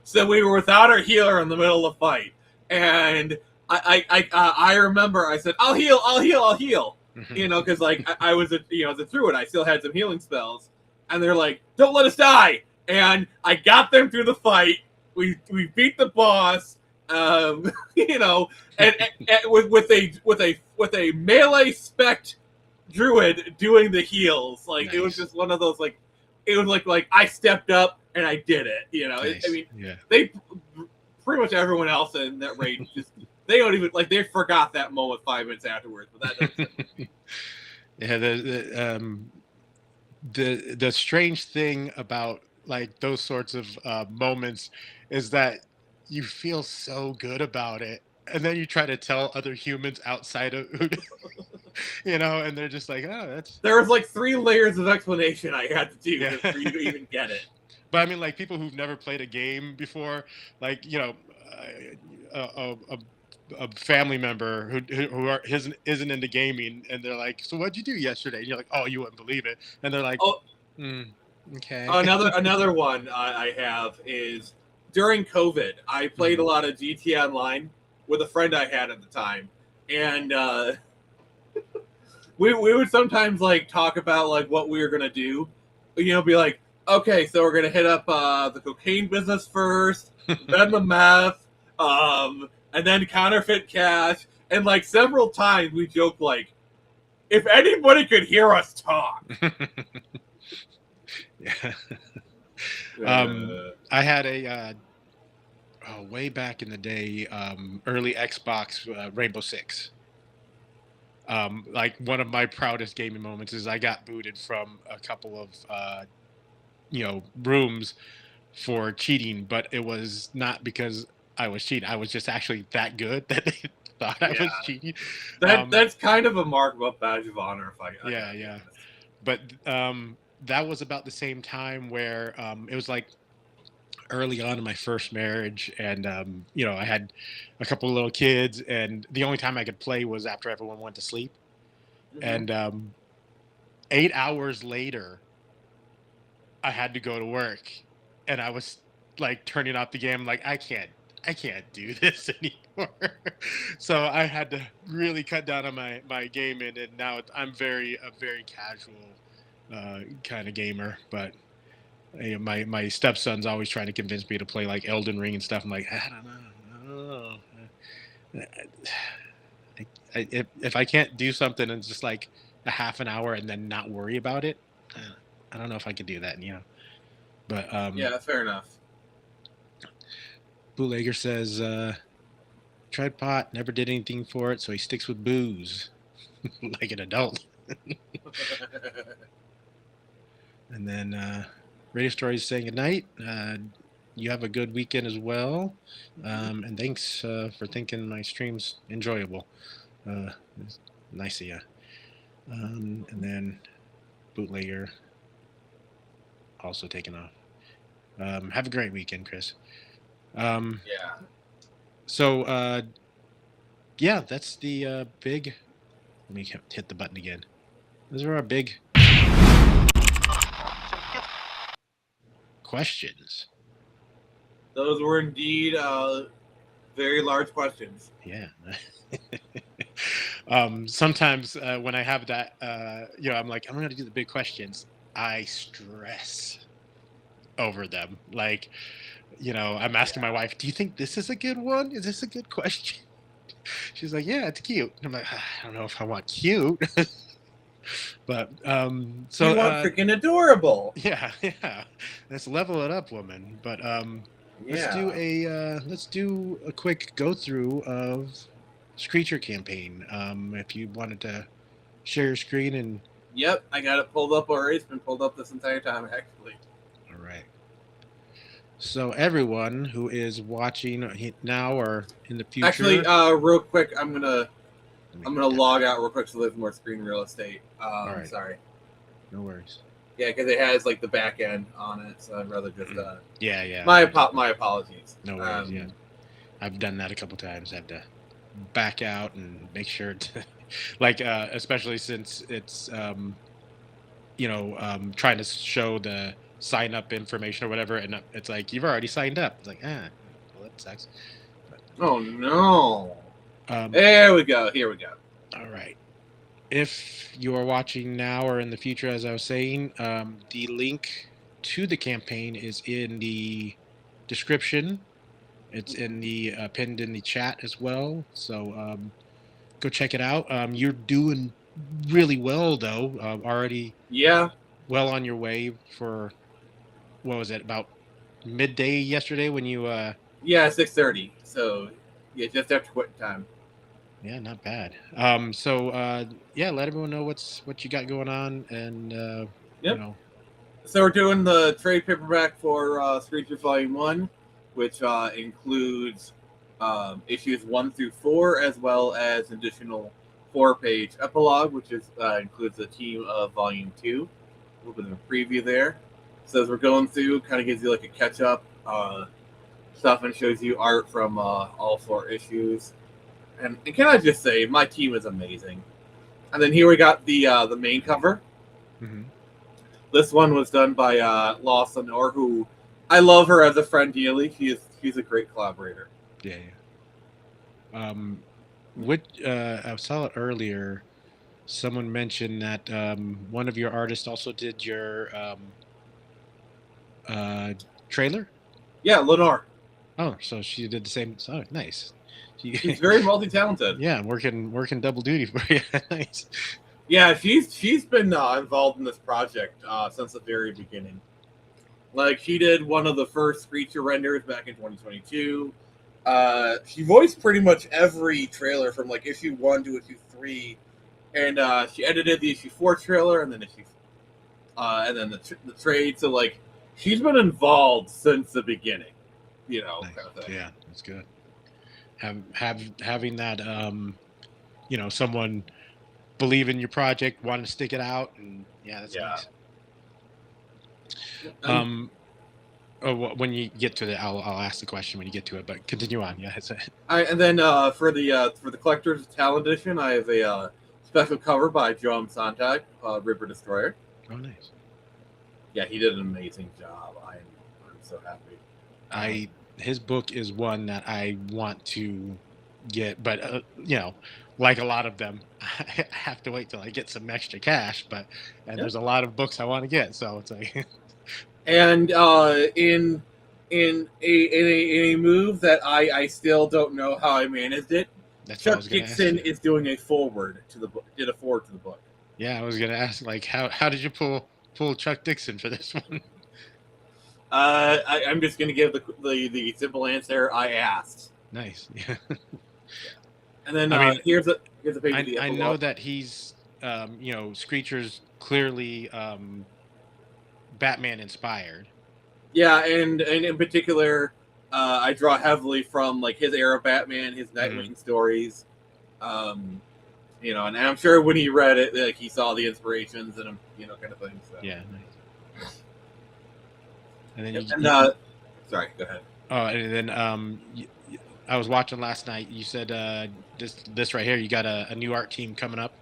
So we were without our healer in the middle of the fight, and I remember I said, "I'll heal, I'll heal, I'll heal," because like I was as a druid, I still had some healing spells, and they're like, "Don't let us die," and I got them through the fight. We beat the boss, you know, and with a melee spec druid doing the heals. Like it was Nice. just one of those like it was like I stepped up and I did it. I Nice. mean, Yeah. they pretty much everyone else in that raid just they don't even like they forgot that moment 5 minutes afterwards. But that doesn't. Yeah. The strange thing about like those sorts of moments is that you feel so good about it, and then you try to tell other humans outside of and they're just like, oh, that's There was like 3 layers of explanation I had to yeah. do for you to even get it. But I mean, like people who've never played a game before, like a family member isn't into gaming, and they're like, "So what'd you do yesterday?" And you're like, "Oh, you wouldn't believe it," and they're like, Oh, mm, "Okay." another one I have is during COVID. I played a Mhm. lot of GT Online with a friend I had at the time, and we would sometimes like talk about like what we were gonna do. Be like, okay, so we're gonna hit up the cocaine business first, then the meth, and then counterfeit cash. And like several times we joked like, if anybody could hear us talk. Yeah. Uh, I had a way back in the day, early Xbox Rainbow Six. Like one of my proudest gaming moments is I got booted from a couple of rooms for cheating, but it was not because I was cheating. I was just actually that good that they thought I yeah, was cheating. Um, that's kind of a mark of a badge of honor, if I yeah, gotta be yeah. honest. But that was about the same time where it was like early on in my first marriage, and I had a couple of little kids, and the only time I could play was after everyone went to sleep. Mm-hmm. And 8 hours later, I had to go to work, and I was like turning off the game, like I can't do this anymore. So I had to really cut down on my gaming, and now I'm a very casual kind of gamer. But my stepson's always trying to convince me to play like Elden Ring and stuff. I'm like, I don't know. I don't know. If I can't do something in just like a half an hour and then not worry about it, I don't know if I could do that. But Yeah, fair enough. Bootlegger says tried pot, never did anything for it, so he sticks with booze like an adult. And then Radio Story is saying good night. you have a good weekend as well. And thanks for thinking my stream's enjoyable. It's nice of you. And then bootlegger also taken off. Have a great weekend, Chris. Yeah. So yeah, that's the big. Let me hit the button again. Those are our big questions. Those were indeed very large questions. Yeah. Sometimes when I have that, I'm like, I'm going to do the big questions. I stress over them. Like, I'm asking my wife, do you think this is a good one? Is this a good question? She's like, yeah, it's cute. And I'm like, I don't know if I want cute. But You want freaking adorable. yeah, let's level it up, woman. But let's do a quick go through of Screecher campaign. If you wanted to share your screen and Yep, I got it pulled up already. It's been pulled up this entire time, actually. all right. So everyone who is watching now or in the future, actually, real quick, I'm gonna log out real quick so there's more screen real estate. All right. Sorry. No worries. Yeah, because it has like the back end on it, so I'd rather just. Yeah. My apologies. No worries. Yeah, I've done that a couple times. I have to back out and make sure to, like, especially since it's, trying to show the sign up information or whatever, and it's like you've already signed up. It's like, well, that sucks. But, oh no. There we go. Here we go. All right. If you are watching now or in the future, as I was saying, the link to the campaign is in the description. It's in the pinned in the chat as well. So go check it out. You're doing really well, though. Already, yeah, well on your way for what was it, about midday yesterday when you? Yeah, 6:30. So yeah, just after quitting time. Yeah, not bad. So let everyone know what you got going on, and Yep. So we're doing the trade paperback for Screecher Volume 1, which includes issues 1 through 4, as well as an additional 4-page epilogue, which includes the team of Volume 2. A little bit of a preview there. So as we're going through, kind of gives you like a catch-up stuff and shows you art from all 4 issues. And can I just say, my team is amazing. And then here we got the main cover. Mm-hmm. This one was done by Lawson Orr, who I love her as a friend dearly. She's a great collaborator. Yeah. I saw it earlier. Someone mentioned that one of your artists also did your trailer. Yeah, Lenore. Oh, so she did the same. Oh, nice. She's very multi-talented. Yeah, working double duty for you. Nice. Yeah, she's been involved in this project since the very beginning. Like, she did one of the first Screecher renders back in 2022. She voiced pretty much every trailer from like issue 1 to issue 3, and she edited the issue 4 trailer and then the trade. So like, she's been involved since the beginning. Nice. Kind of thing. Yeah, that's good. Having that someone believe in your project, want to stick it out, and that's nice. When you get to it, I'll ask the question when you get to it, but continue on. Yeah, that's it. All right, and then for the collector's talent edition, I have a special cover by Joe Sontag, River Destroyer. Oh, nice. Yeah, he did an amazing job. I'm so happy. His book is one that I want to get, but like a lot of them, I have to wait till I get some extra cash. There's a lot of books I want to get, so it's like. And in a move that I still don't know how I managed it, Chuck Gibson is doing a forward to the book. Did a forward to the book. Yeah, I was gonna ask, like, how did you pull Chuck Dixon for this one? I'm just gonna give the simple answer. I asked. Nice. Yeah. And then here's a page. I know that he's Screecher's clearly Batman inspired. Yeah, and in particular, I draw heavily from like his era Batman, his Mhm. Nightwing stories. Um, and I'm sure when he read it, like he saw the inspirations and kind of thing. So, Yeah, nice. And then yep. you, And you sorry, go ahead. oh, and then I was watching last night. You said this right here. You got a new art team coming up.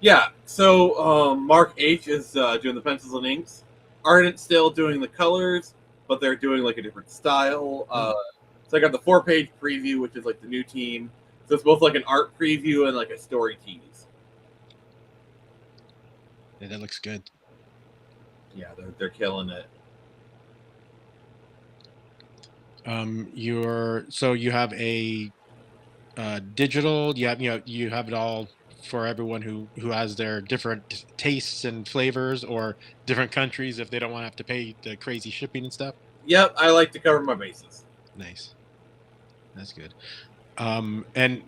Yeah, so Mark H is doing the pencils and inks. Ardent's still doing the colors, but they're doing like a different style. Oh, So I got the 4-page preview, which is like the new team. So it's both like an art preview and like a story tease. yeah, that looks good. Yeah, they're killing it. You're so you have a digital. You have it all for everyone who has their different tastes and flavors, or different countries if they don't want to have to pay the crazy shipping and stuff. Yep, I like to cover my bases. Nice, that's good. And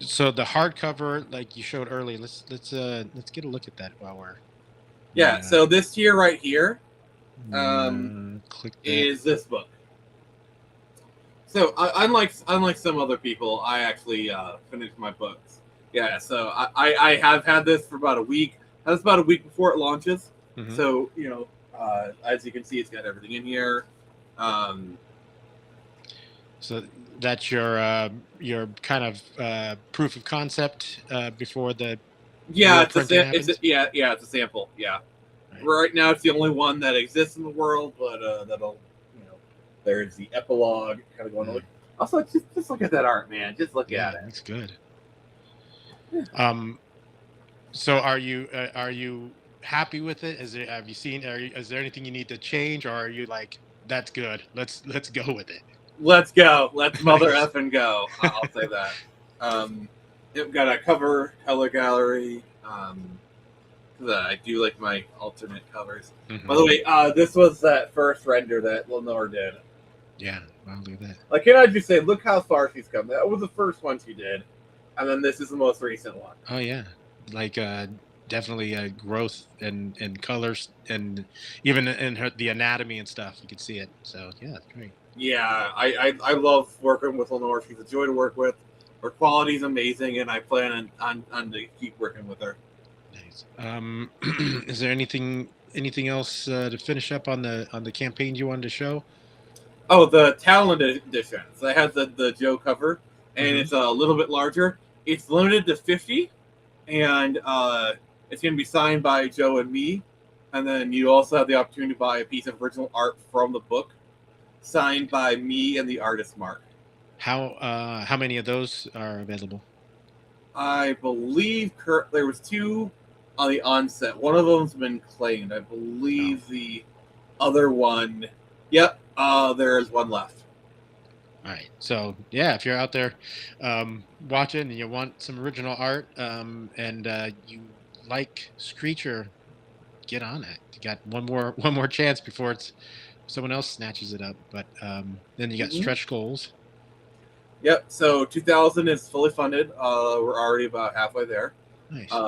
so the hardcover, like you showed earlier, let's get a look at that while we Yeah, so this tier right here click that. is this book. So unlike some other people, I actually finished my books. Yeah, so I have had this for about a week. That's about a week before it launches. Hmm. So as you can see, it's got everything in here. Um, So that's your kind of proof of concept before the yeah, real printing happens. it's a sample. Yeah, Right. right now it's the only one that exists in the world, but that'll you know there's the epilogue kind of going on. Mm. Also, just look at that art, man. Just look Yeah, at it looks good. it. Um, so are you happy with it? Have you seen? Is there anything you need to change, or are you like that's good? Let's go with it. Let's go. Let's mother Nice. effing go. I'll say that. Um, It got a cover color gallery. 'Cause, I do like my alternate covers. By Hmm. the way, this was that first render that Lenore did. Yeah, I'll do that. Like, can I just say, look how far she's come. That was the first one she did, and then this is the most recent one. Oh yeah, like definitely growth and colors and even in the anatomy and stuff. You could see it. So yeah, it's great. Yeah, I love working with Lenore. She's a joy to work with. Her quality's amazing, and I plan on to keep working with her. Nice. Is there anything else to finish up on the campaign you wanted to show? Oh, the Talon edition. So I have the Joe cover, and Hmm. it's a little bit larger. It's limited to 50, and it's going to be signed by Joe and me. And then you also have the opportunity to buy a piece of original art from the book, signed by me and the artist Mark. How many of those are available? I believe there was two on the onset. One of them's been claimed. I Oh, believe the other one. Yep, there is one left. all right. So yeah, if you're out there watching and you want some original art and you like Screecher, get on it. You got one more chance before it's someone else snatches it up. But then you got Mm-hmm. stretch goals. Yep. So 2000 is fully funded. We're already about halfway there. Nice.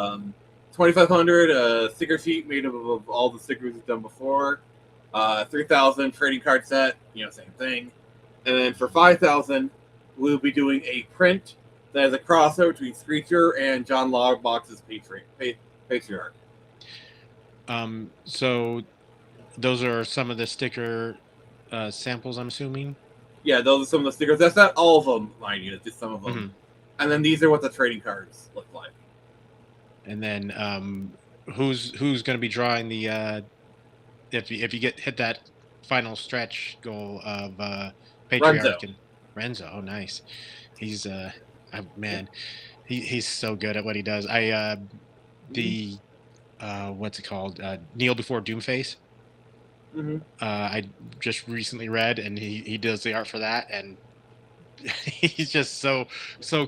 2500 sticker sheet made up of all the stickers we've done before. 3000 trading card set. Same thing. And then for 5000, we'll be doing a print that is a crossover between Screecher and John Logbox's Patriarch. So those are some of the sticker samples, I'm assuming. Yeah, those are some of the stickers. That's not all of them, mind you. It's just some of them. Hmm. And then these are what the trading cards look like. And then who's going to be drawing the if you get hit that final stretch goal of Renzo. Patriarch and Renzo? Oh, nice. He's man, he's so good at what he does. The what's it called? Kneel Before Doomface. Mm-hmm. I just recently read, and he does the art for that, and he's just so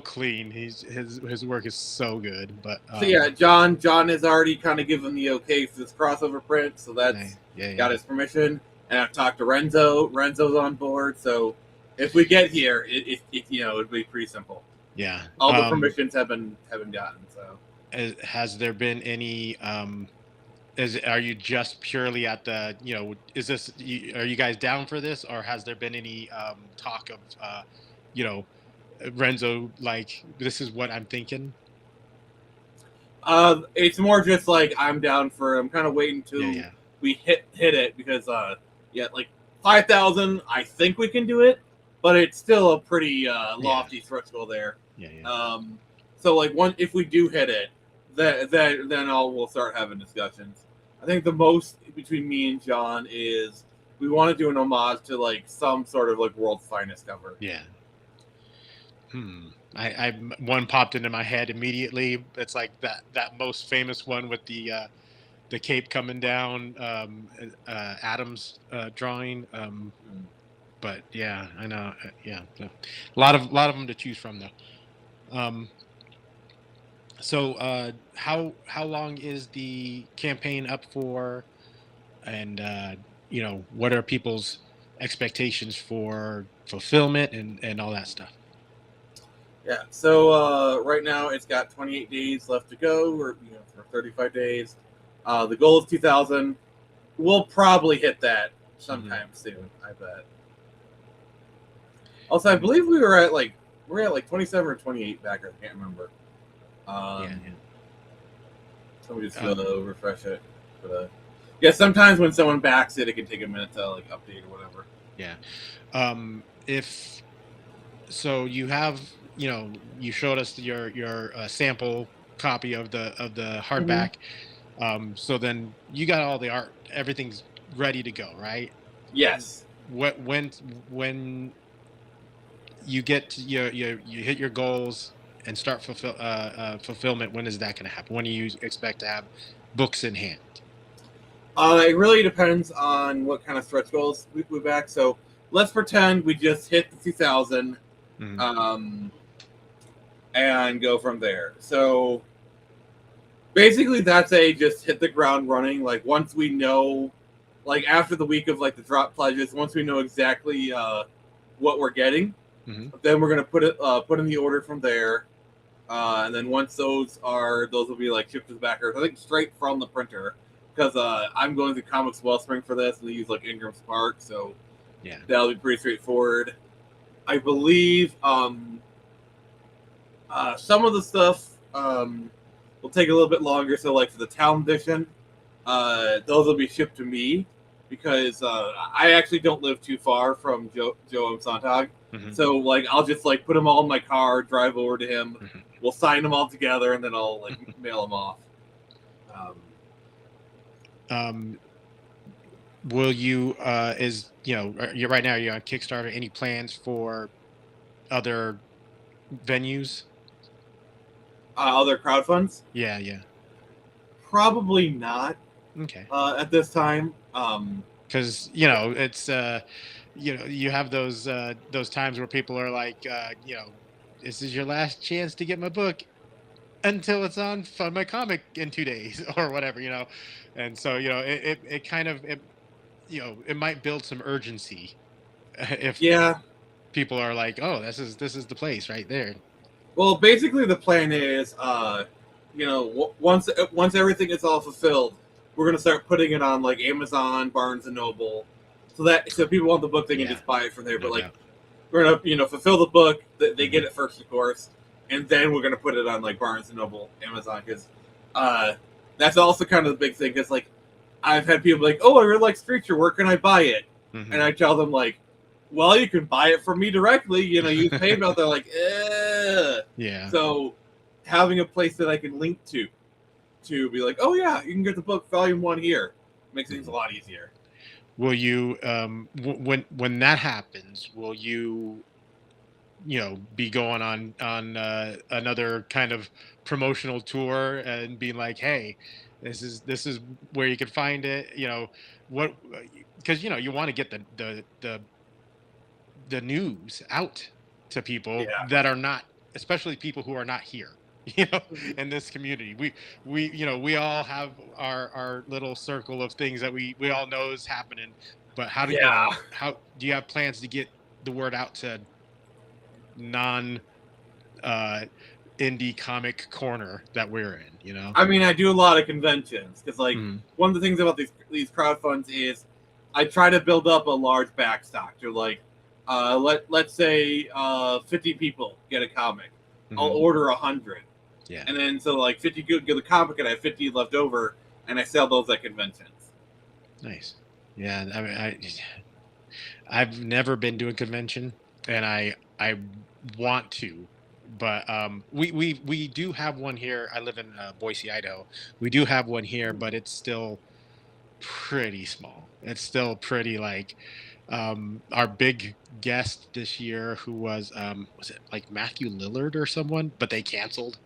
clean. His work is so good. But So yeah, John has already kind of given the okay for this crossover print, so that's yeah, got yeah, his permission. And I've talked to Renzo. Renzo's on board, so if we get here, it'd be pretty simple. yeah. All the permissions have been gotten. So Has there been any are you just purely at the, is this, are you guys down for this, or has there been any talk of, you know, Renzo, like, this is what I'm thinking? It's more just like I'm down for. I'm kind of waiting Yeah, until yeah, we hit it because yeah, like 5,000. I think we can do it, but it's still a pretty yeah, lofty threat goal there. yeah, yeah. Um, so like one, if we do hit it, then we'll start having discussions. I think the most between me and John is we want to do an homage to like some sort of like world's finest cover. Yeah. Hmm. One popped into my head immediately. It's like that most famous one with the cape coming down, Adam's drawing. But yeah, I know. Yeah, a lot of them to choose from though. Um, so how long is the campaign up for, and what are people's expectations for fulfillment and all that stuff? Yeah. So right now it's got 28 days left to go, or for 35 days. The goal is 2,000. We'll probably hit that Hmm. sometime soon. I bet. Also, I believe we're at like 27 or 28 backers. I can't remember. Yeah, Um, yeah. Let me just Um, refresh it. For the Yeah, sometimes when someone backs it, it can take a minute to like update or whatever. yeah. If so, you showed us your sample copy of the Mm-hmm. hardback. So then you got all the art, everything's ready to go, right? Yes. What when you get to you hit your goals and start fulfillment, when is that going to happen? When do you expect to have books in hand? It really depends on what kind of stretch goals we back. So let's pretend we just hit the 2,000 Hmm. um, and go from there. So basically, that's a just hit the ground running. Like once we know, like after the week of like the drop pledges, once we know exactly what we're getting, Hmm. then we're gonna put in the order from there. And then once those will be like shipped to the backers. I think straight from the printer because I'm going to Comics Wellspring for this, and they use like Ingram Spark, so Yeah. that'll be pretty straightforward. I believe some of the stuff will take a little bit longer. So like for the town edition, those will be shipped to me because I actually don't live too far from Joe M. Sontag. Hmm. So like I'll just like put them all in my car, drive over to him. We'll sign them all together, and then I'll like Hmm. mail them off. Um, um, will you is you're right now, you're on Kickstarter, any plans for other venues? Other crowd funds? Yeah, yeah. Probably not Okay. at this time. Because it's you have those times where people are like, this is your last chance to get my book until it's on Fund My Comic in 2 days or whatever, and so it kind of it might build some urgency if Yeah. people are like, oh, this is the place right there. Well, basically the plan is, once everything is all fulfilled, we're gonna start putting it on like Amazon, Barnes and Noble, so if people want the book, they can Yeah, just buy it from there. no But like doubt. we're gonna fulfill the book, they get Hmm. it first, of course, and then we're gonna put it on like Barnes and Noble, Amazon, because uh, that's also kind of the big thing. Because like I've had people like, oh, I really like Screecher, where can I buy it? And Hmm. I tell them like, well, you can buy it from me directly. Use PayPal. They're like, eh. Yeah. So having a place that I can link to be like, oh yeah, you can get the book volume one here, makes things a Mhm. lot easier. Will you when that happens, will you be going on another kind of promotional tour and being like, hey, this is where you can find it, what, because you want to get the news out to people Yeah. that are not, especially people who are not here, you know Mhm. in this community. We all have our little circle of things that we all know is happening, but how do Yeah. how do you have plans to get the word out to non, uh indie comic corner that we're in, I mean, I do a lot of conventions because, like, Mhm. one of the things about these crowdfunds is I try to build up a large backstock. To like, let's say 50 people get a comic, I'll Mhm. order 100, Yeah. and then so like 50 get the comic, and I have 50 left over, and I sell those at conventions. Nice. Yeah, I mean, I've never been to a convention, and I want to, but we do have one here. I live in Boise, Idaho. We do have one here, but it's still pretty small. It's still pretty like our big guest this year, who was it like Matthew Lillard or someone, but they canceled.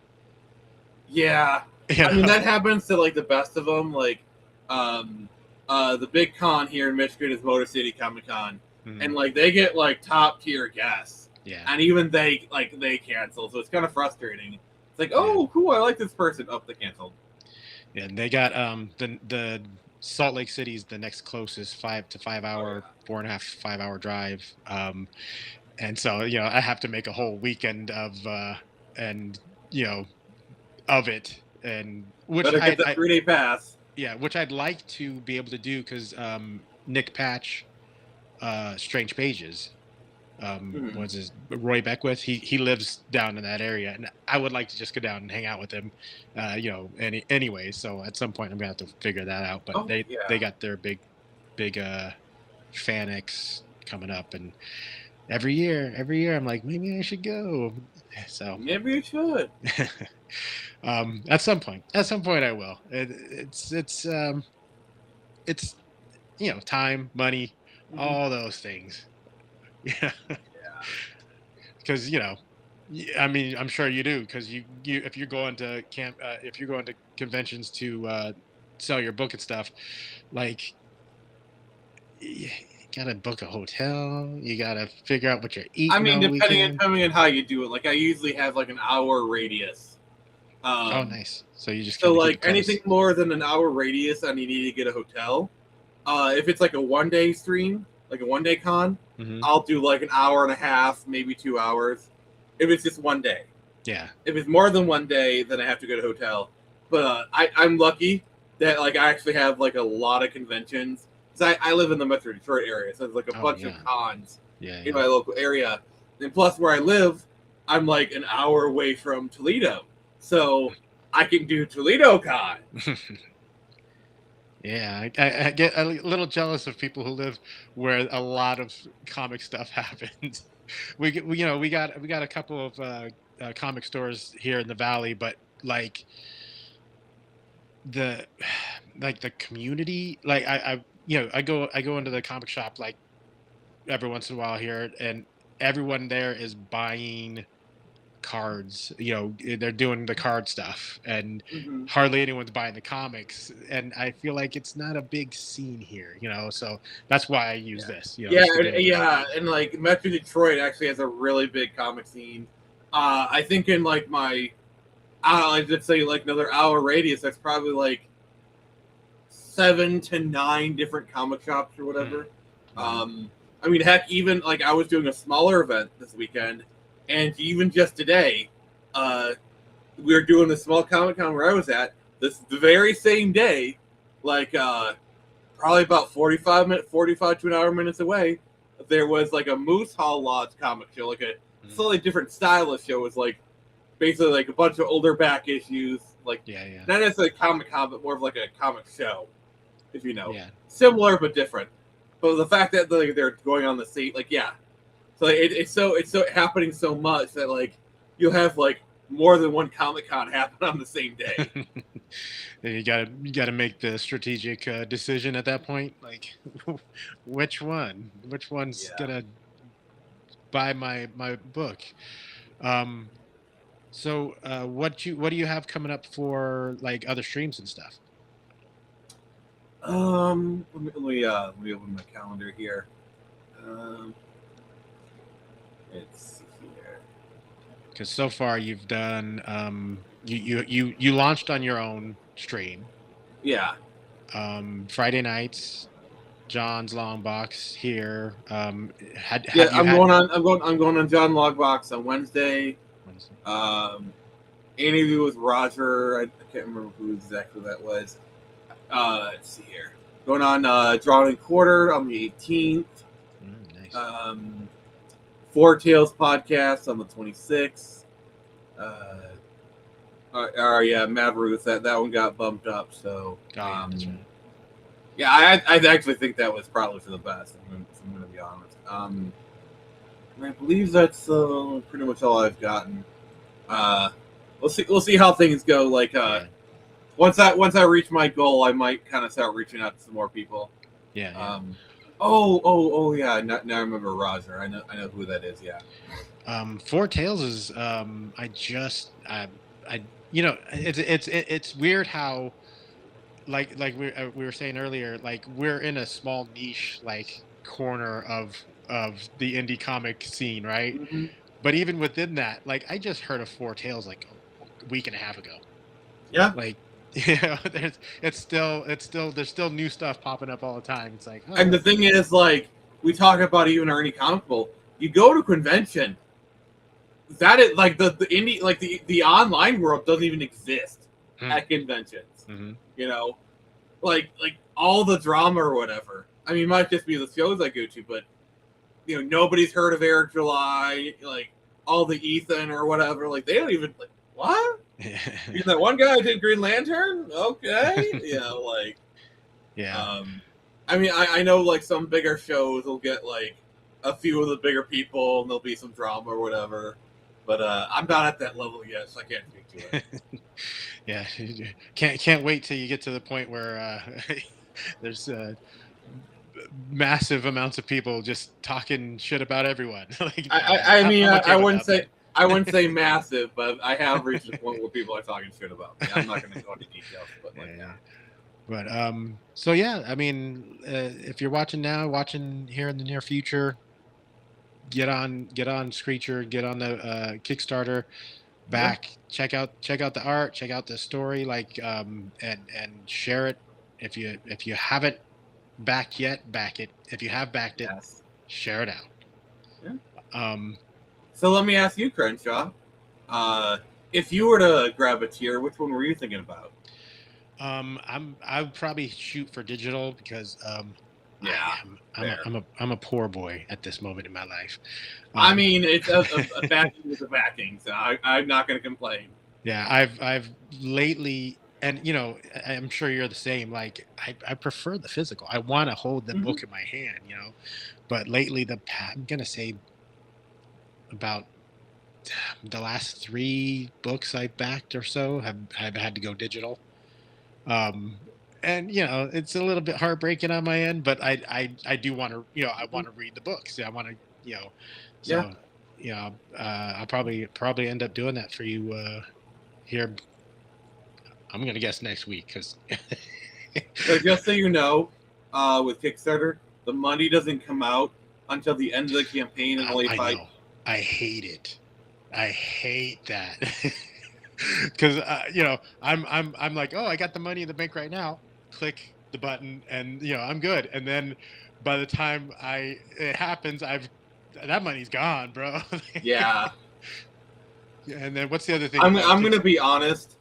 Yeah, You I mean know. that happens to like the best of them. Like, um, the big con here in Michigan is Motor City Comic Con, Mhm. and like they get like top tier guests, Yeah. and even they cancel. So it's kind of frustrating. It's like, Yeah. oh, cool, I like this person. Oh, they canceled. Yeah, and they got the Salt Lake City's the next closest 5 to 5 hour, Oh 4.5 5 hour drive. And so I have to make a whole weekend and you know of it, and yeah, which better get the I 3 day pass. yeah, which I'd like to be able to do because Nick Patch, Strange Pages, Mhm. was his Roy Beckwith. He lives down in that area, and I would like to just go down and hang out with him. Anyway. So at some point, I'm gonna have to figure that out. But Oh they yeah, got their big Fanix coming up, and every year, I'm like, maybe I should go. So maybe you should. at some point, I will. It's time, money, Mhm. all those things. Yeah. Yeah. Because I mean, I'm sure you do, because if you're going to if you're going to conventions to sell your book and stuff, like, you gotta book a hotel, you gotta figure out what you're I eating mean, all weekend. depending on how you do it, like I usually have like an hour radius. Oh, Um, nice. So you just So kind of keep like it anything close. more than an hour radius, and you need to get a hotel. If it's like a 1 day stream, like a 1 day con, Hmm. I'll do like an hour and a half, maybe 2 hours. If it's just 1 day. Yeah. If it's more than 1 day, then I have to go to a hotel. But I'm lucky that like I actually have like a lot of conventions. 'Cause I live in the Metro Detroit area, so there's like a Oh, bunch of yeah. cons Yeah. in Yeah. my local area. And plus, where I live, I'm like an hour away from Toledo, so I can do Toledo Con. Yeah, I get a little jealous of people who live where a lot of comic stuff happens. We got a couple of comic stores here in the valley, but like the like the community, like I go into the comic shop like every once in a while here, and everyone there is buying cards. They're doing the card stuff, and Mm-hmm. hardly anyone's buying the comics, and I feel like it's not a big scene here, so that's why I use Yeah, this, yeah, just to be able to. yeah, and like Metro Detroit actually has a really big comic scene. I think in like my, I don't know, like let's say like another hour radius, that's probably like 7 to 9 different comic shops or Mm, whatever. mhm. I mean, heck, even like I was doing a smaller event this weekend, and even just today, uh, we were doing a small comic con where I was at. This the very same day, like probably about 45 to an hour minutes away, there was like a Moose Hall Lodge comic show, like a Mhm. slightly different style of show. It was like basically like a bunch of older back issues, like Yeah, yeah, not necessarily Comic Con, but more of like a comic show, if you know, yeah. similar but different. But the fact that like, they're going on the same, like yeah, so like, it's so happening so much that like you'll have like more than one Comic Con happen on the same day. You gotta make the strategic decision at that point, like which one's Yeah. gonna buy my book. um so what do you have coming up for like other streams and stuff? Let me open my calendar here. Um, let's see here. Because so far you've done you launched on your own stream, Yeah, Friday nights, John's long box here. yeah. Have you had I'm going on John Logbox on Wednesday. Wednesday? Um, interview with Roger. I can't remember who exactly that was. Let's see here. Going on Drawn and Quarter on the 18th. Nice. Four Tales podcast on the 26th. Yeah, Mad Ruth. That one got bumped up. So, That's right. yeah, I actually think that was probably for the best. I'm going to be honest. I believe that's pretty much all I've gotten. We'll see how things go. Like once I reach my goal, I might kind of start reaching out to some more people. Yeah. Yeah. Now I remember Roger. I know who that is. Yeah. Four Tails is it's weird how like we were saying earlier, like we're in a small niche like corner of the indie comic scene, right? Mm-hmm. But even within that, like I just heard of Four Tails like a week and a half ago. Yeah. Like it's still there's still new stuff popping up all the time. It's like, And the thing is, like we talk about even our indie comic book, you go to convention. That is like the indie, like the online world doesn't even exist at conventions. Mm-hmm. You know, like all the drama or whatever. I mean, it might just be the shows I go to, but nobody's heard of Eric July, like all the Ethan or whatever. Like they don't even like what? He's that one guy who did Green Lantern. Okay, I mean, I know like some bigger shows will get like a few of the bigger people, and there'll be some drama or whatever. But I'm not at that level yet, so I can't speak to it. Yeah, can't wait till you get to the point where there's massive amounts of people just talking shit about everyone. Like, I mean, I'm okay I with wouldn't that, say I wouldn't say massive, but I have reached the point where people are talking shit about me. I'm not going to go into details, but yeah. But so yeah, I mean, if you're watching now, watching here in the near future, get on Screecher, get on the Kickstarter, back, check out the art, check out the story, like and share it. If you haven't backed yet, back it. If you have backed it, share it out. Yeah. So let me ask you, Crenshaw, if you were to grab a tier, which one were you thinking about? I would probably shoot for digital because I'm a poor boy at this moment in my life. I mean, it's a backing is a backing, so I'm not going to complain. Yeah, I've lately, and I'm sure you're the same. Like I prefer the physical. I want to hold the book in my hand, but lately I'm gonna say about the last 3 books I backed or so have had to go digital. And it's a little bit heartbreaking on my end, but I do want to, I want to read the books. I want to, so I'll probably end up doing that for you here. I'm gonna guess next week because. So just so you know, with Kickstarter, the money doesn't come out until the end of the campaign and only 5. I know. I hate it. I hate that. Because I'm like, oh, I got the money in the bank right now. Click the button, and I'm good. And then by the time it happens, that money's gone, bro. Yeah. And then what's the other thing? I'm gonna be honest.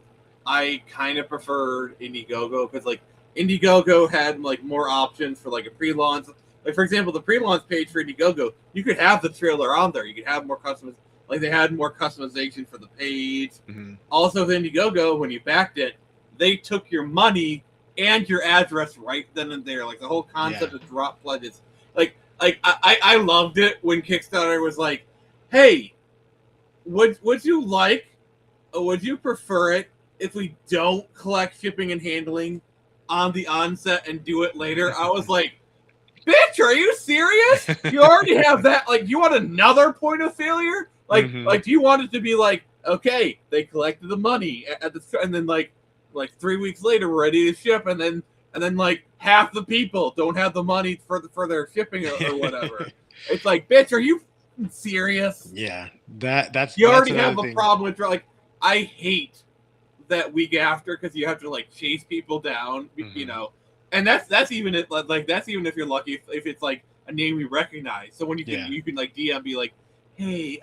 I kind of prefer Indiegogo because like Indiegogo had like more options for like a pre-launch. Like for example, the pre-launch page for Indiegogo, you could have the trailer on there. You could have more customers. Like they had more customization for the page. Mm-hmm. Also, with Indiegogo, when you backed it, they took your money and your address right then and there. Like the whole concept of drop pledges. Like I loved it when Kickstarter was like, "Hey, would you like, or would you prefer it if we don't collect shipping and handling on the onset and do it later?" I was like, "Bitch, are you serious? You already have that. Like, you want another point of failure? Like, do you want it to be like, okay, they collected the money at the, and then like 3 weeks later we're ready to ship, and then like half the people don't have the money for their shipping or whatever. It's like, bitch, are you serious? Yeah, that's you already that's have a problem with like, I hate that week after because you have to like chase people down, and that's even it. Like that's even if you're lucky if it's like a name we recognize. So when you can like DM be like, hey,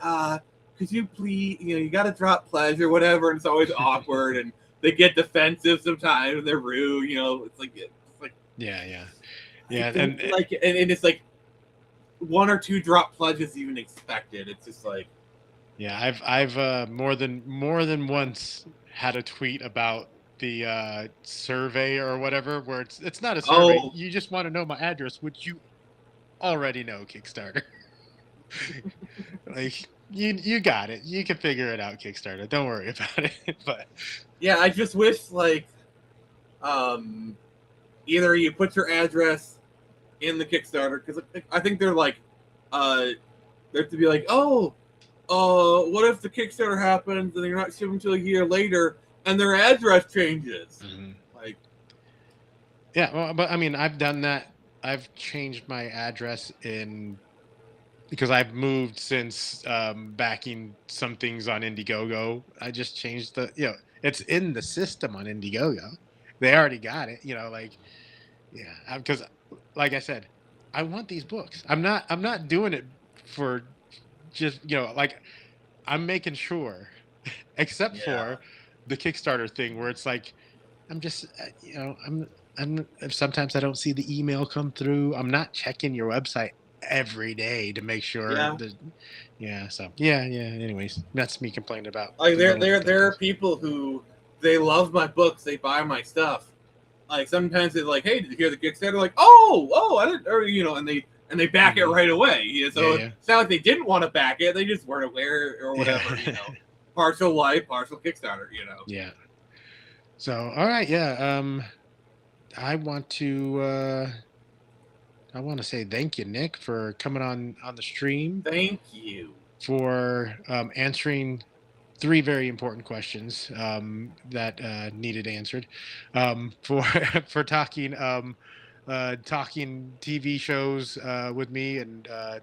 could you please, you got to drop pledge or whatever, and it's always awkward, and they get defensive sometimes, and they're rude, it's like yeah. and it's like one or two drop pledges even expected. It's just like, yeah. I've more than once had a tweet about the survey or whatever, where it's not a survey. oh, You just want to know my address, which you already know, Kickstarter. Like you got it. You can figure it out, Kickstarter. Don't worry about it. But yeah, I just wish like either you put your address in the Kickstarter, because I think they're like they're to be like, oh, what if the Kickstarter happens and you're not shipping until a year later and their address changes? Like, yeah, well, but I mean, I've done that. I've changed my address because I've moved since backing some things on Indiegogo. I just changed it's in the system on Indiegogo. They already got it, like, yeah, because like I said, I want these books. I'm not doing it for just, like, I'm making sure, except yeah, for the Kickstarter thing where it's like, I'm just, I'm sometimes I don't see the email come through. I'm not checking your website every day to make sure yeah. yeah. So yeah. Anyways, that's me complaining about Like the loan there are things. people who they love my books, they buy my stuff. Like sometimes they're like, "Hey, did you hear the Kickstarter?" Like, "Oh, I didn't," or and they back it Hmm. right away. Yeah, So yeah, it's not like they didn't want to back it; they just weren't aware or yeah. whatever. Partial life, partial Kickstarter. Yeah. So all right, yeah. I want to say thank you, Nick, for coming on the stream, Thank you. for answering three very important questions that needed answered, for for talking TV shows with me, and a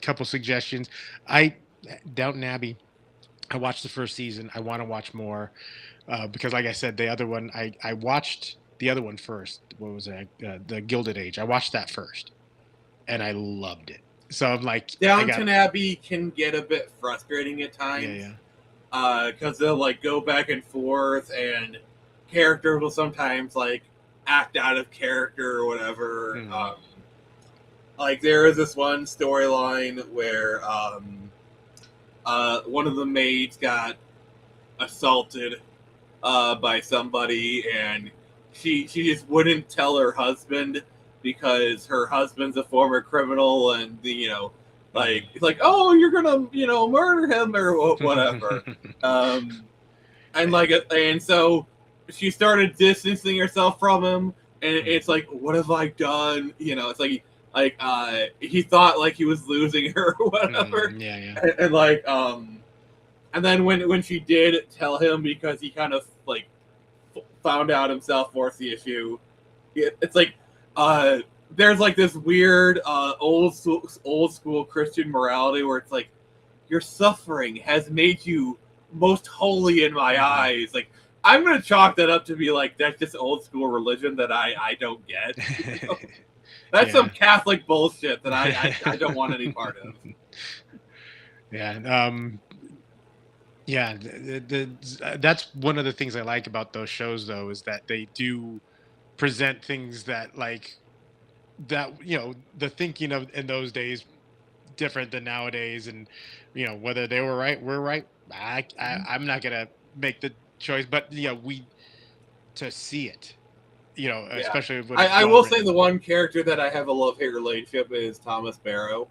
couple suggestions. I Downton Abbey. I watched the first season. I want to watch more because, like I said, the other one I watched the other one first. What was it? The Gilded Age. I watched that first, and I loved it. So I'm like, I got Downton Abbey can get a bit frustrating at yeah, times yeah. because they'll like go back and forth, and characters will sometimes like act out of character or whatever. Hmm. Like there is this one storyline where one of the maids got assaulted by somebody, and she just wouldn't tell her husband because her husband's a former criminal, and like Hmm. it's like, oh, you're gonna murder him or whatever, and Yeah. like and so she started distancing herself from him, and Mhm. it's like, what have I done? It's like he thought like he was losing her or whatever, Yeah, yeah. and like and then when she did tell him because he kind of like found out himself forced the issue, it's like uh there's like this weird old school Christian morality where it's like your suffering has made you most holy in my Hmm. eyes. Like I'm gonna chalk that up to be like that's just old school religion that I don't get. That's some Yeah. Catholic bullshit that I don't want any part of. Yeah. Yeah. That's one of the things I like about those shows, though, is that they do present things that, like, that, the thinking of in those days different than nowadays, and whether they were right, we're right. I'm not gonna make the choice, but we to see it, Yeah. especially when it's I well will say the written. one character that I have a love hate relationship is Thomas Barrow.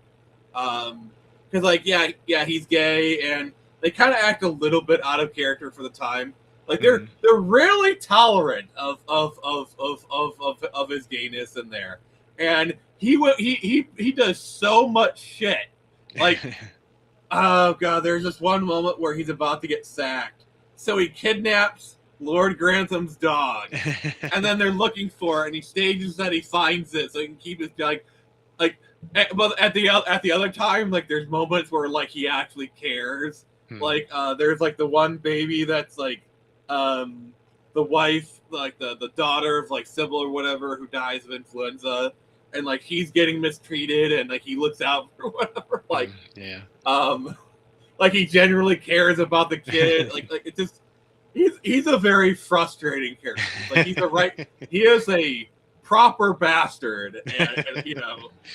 Because like yeah he's gay, and they kind of act a little bit out of character for the time. Like Hmm. they're really tolerant of his gayness in there, and he does so much shit. Like, oh god, there's this one moment where he's about to get sacked, so he kidnaps Lord Grantham's dog, and then they're looking for it, and he stages that he finds it so he can keep his like but at the other time, like there's moments where like he actually cares. Hmm. Like there's like the one baby that's like um the wife, like the daughter of like Sybil or whatever, who dies of influenza, and like he's getting mistreated, and like he looks out for whatever. Like, Yeah. like he genuinely cares about the kid. Like it just he's a very frustrating character. Like he is a proper bastard, and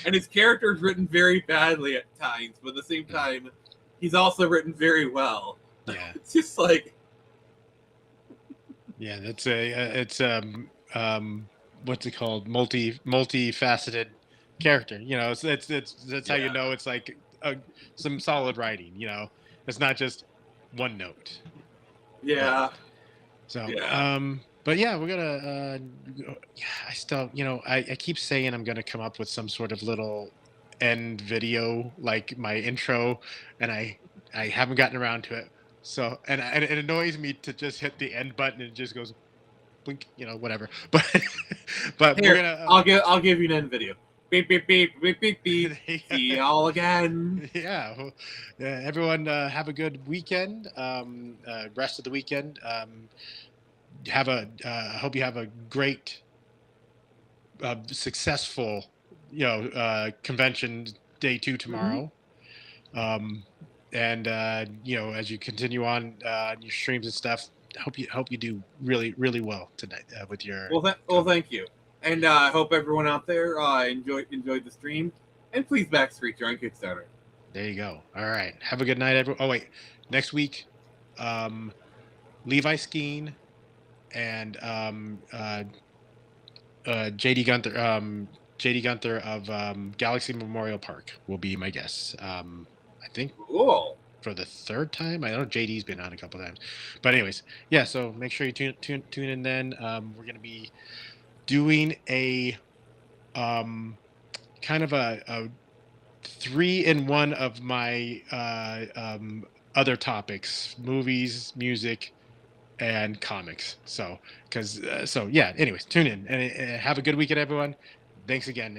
and his character is written very badly at times, but at the same time, he's also written very well. Yeah. It's just like, Yeah, that's what's it called? Multifaceted character. That's how you yeah, know it's like some solid writing. It's not just one note. But yeah, so yeah. but yeah, we're gonna yeah, I still, I keep saying I'm gonna come up with some sort of little end video like my intro, and I haven't gotten around to it. So and it annoys me to just hit the end button and it just goes blink, whatever. But but we're Here, gonna I'll give you an end video. Beep beep beep beep beep beep. See y'all again. yeah, well, everyone have a good weekend, rest of the weekend. Have a hope you have a great successful convention day 2 Mm-hmm. tomorrow. um and as you continue on your streams and stuff, hope you do really really well tonight with your Well, thank you, and I hope everyone out there enjoyed the stream, and please back Screecher on Kickstarter. There you go. All right, have a good night, everyone. Oh wait, next week, um Levi Skeen and JD Gunther of Galaxy Memorial Park will be my guests. I think Cool. for the third time. I know JD's been on a couple times, but anyways, yeah. So make sure you tune in. Then we're gonna be doing a kind of a 3-in-1 of my other topics: movies, music, and comics. So yeah. Anyways, tune in and have a good weekend, everyone. Thanks again.